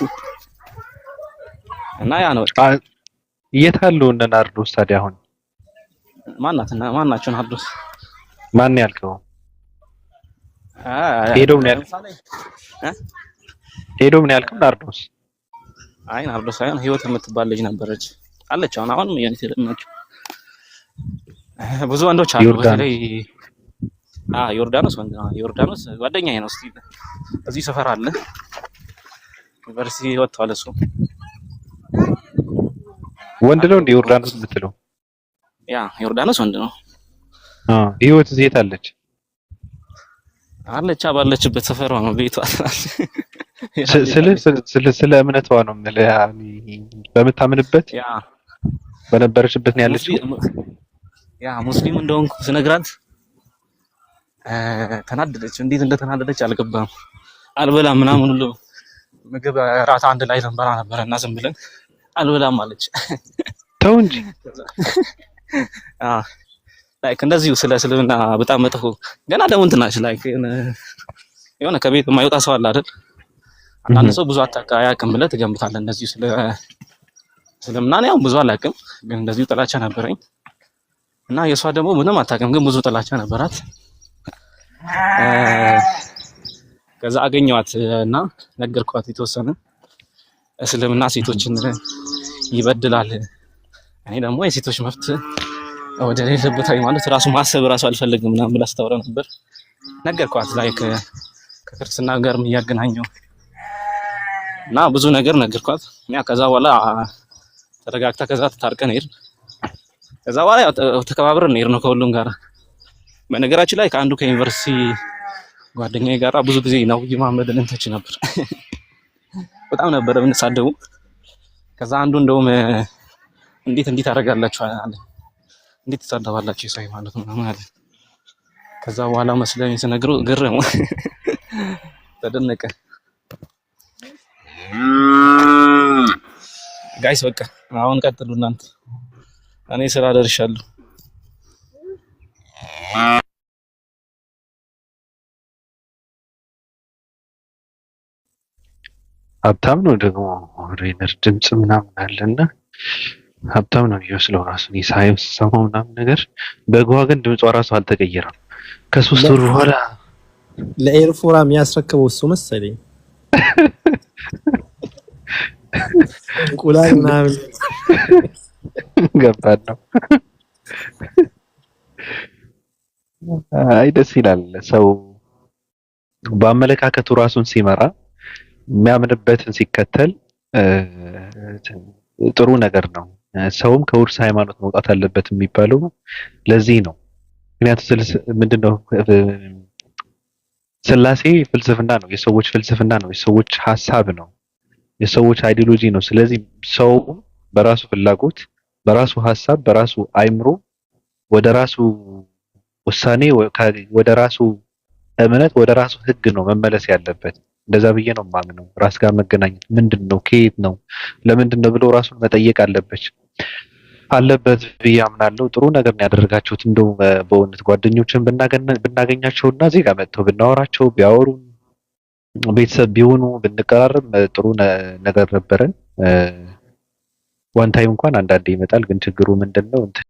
እና ያ ነው። የት አሉ እነ ናርዶስ ታዲያ? አሁን ማናቸው ናርዶስ? ማን ያልከው? ሄዶ ምን ያልከው? ናርዶስ? አይ ናርዶስ ሳይሆን ህይወት የምትባል ልጅ ነበረች አለች። አሁንም የኔ ተለምናቸው ብዙ ወንዶች አሉ። በተለይ ዮርዳኖስ ወንድ ነው። ዮርዳኖስ ጓደኛዬ ነው። እስቲ እዚህ ሰፈር አለ፣ ዩኒቨርሲቲ ወጥቷል እሱ። ወንድ ነው እንዴ ዮርዳኖስ የምትለው? ያ ዮርዳኖስ ወንድ ነው። ህይወት እዚህ አለች ባለችበት ሰፈሯ ነው ቤቷ። ስለ እምነቷ ነው የምልህ። በምታምንበት በነበረችበት ነው ያለችው። ያ ሙስሊም እንደሆንኩ ስነግራት ተናደደች። እንዴት እንደተናደደች አልገባም። አልበላም ምናምን ሁሉ ምግብ ራት አንድ ላይ ልንበላ ነበርና ዝም ብለን አልበላም አለች። ተው እንጂ ላይክ እንደዚሁ ስለ እስልምና በጣም መጥፎ ገና ደግሞ እንትን ናች። ላይክ የሆነ ከቤት የማይወጣ ሰው አለ አይደል? አንዳንድ ሰው ብዙ አያውቅም ብለህ ትገምታለህ። እንደዚሁ ስለ እስልምና ያው ብዙ አላውቅም፣ ግን እንደዚሁ ጥላቻ ነበረኝ። እና የሷ ደግሞ ምንም አታውቅም፣ ግን ብዙ ጥላቻ ነበራት። ከዛ አገኘኋት እና ነገርኳት የተወሰነ እስልምና ሴቶችን ይበድላል፣ እኔ ደግሞ የሴቶች መብት ወደ ሌለበት ሃይማኖት ራሱ ማሰብ ራሱ አልፈልግም ምናምን ብላ ስታወራ ነበር። ነገርኳት ላይ ከክርስትና ጋር የሚያገናኘው እና ብዙ ነገር ነገርኳት። ከዛ በኋላ ተረጋግታ ከዛ ታርቀን ሄድን። ከዛ በኋላ ተከባብረን ሄድን ነው ከሁሉም ጋር። በነገራችን ላይ ከአንዱ ከዩኒቨርሲቲ ጓደኛዬ ጋር ብዙ ጊዜ ነብዩ መሐመድን እንተች ነበር። በጣም ነበር የምንሳደቡ። ከዛ አንዱ እንደውም እንዴት አደርጋላችሁ አለ። እንዴት ተሳደባላችሁ የሰው ሃይማኖት ምናምን አለ። ከዛ በኋላ መስለኝ ስነግረው ገረመው፣ ተደነቀ። ጋይስ በቃ አሁን ቀጥሉ እናንተ፣ እኔ ስራ ደርሻለሁ። ሀብታም ነው ደግሞ ሬነር ድምጽ ምናምን አለና ሀብታም ነው የሚመስለው ራሱን ሳየው ስሰማው ምናምን ነገር። በጓ ግን ድምጿ ራሱ አልተቀየረም። ከ3 ወር በኋላ ለኤርፎራ የሚያስረክበው እሱ መሰለኝ። እንቁላል ምናምን ገባን ነው። አይ ደስ ይላል ሰው በአመለካከቱ ራሱን ሲመራ የሚያምንበትን ሲከተል ጥሩ ነገር ነው። ሰውም ከውርስ ሃይማኖት መውጣት አለበት የሚባለው ለዚህ ነው። ምክንያቱም ምንድነው ስላሴ ፍልስፍና ነው፣ የሰዎች ፍልስፍና ነው፣ የሰዎች ሐሳብ ነው፣ የሰዎች አይዲዮሎጂ ነው። ስለዚህ ሰው በራሱ ፍላጎት፣ በራሱ ሐሳብ፣ በራሱ አይምሮ ወደ ራሱ ውሳኔ፣ ወደ ራሱ እምነት፣ ወደ ራሱ ህግ ነው መመለስ ያለበት። እንደዛ ብዬ ነው የማምነው። ራስ ጋር መገናኘት ምንድነው፣ ከየት ነው፣ ለምንድነው ብሎ ራሱን መጠየቅ አለበት ብዬ አምናለሁ። ጥሩ ነገር ነው ያደረጋችሁት። እንደው በእውነት ጓደኞችን ብናገኛቸውና እዚህ ጋር መጥተው ብናወራቸው፣ ቢያወሩን፣ ቤተሰብ ቢሆኑ፣ ብንቀራረብ ጥሩ ነገር ነበረን። ዋን ታይም እንኳን አንዳንዴ ይመጣል። ግን ችግሩ ምንድነው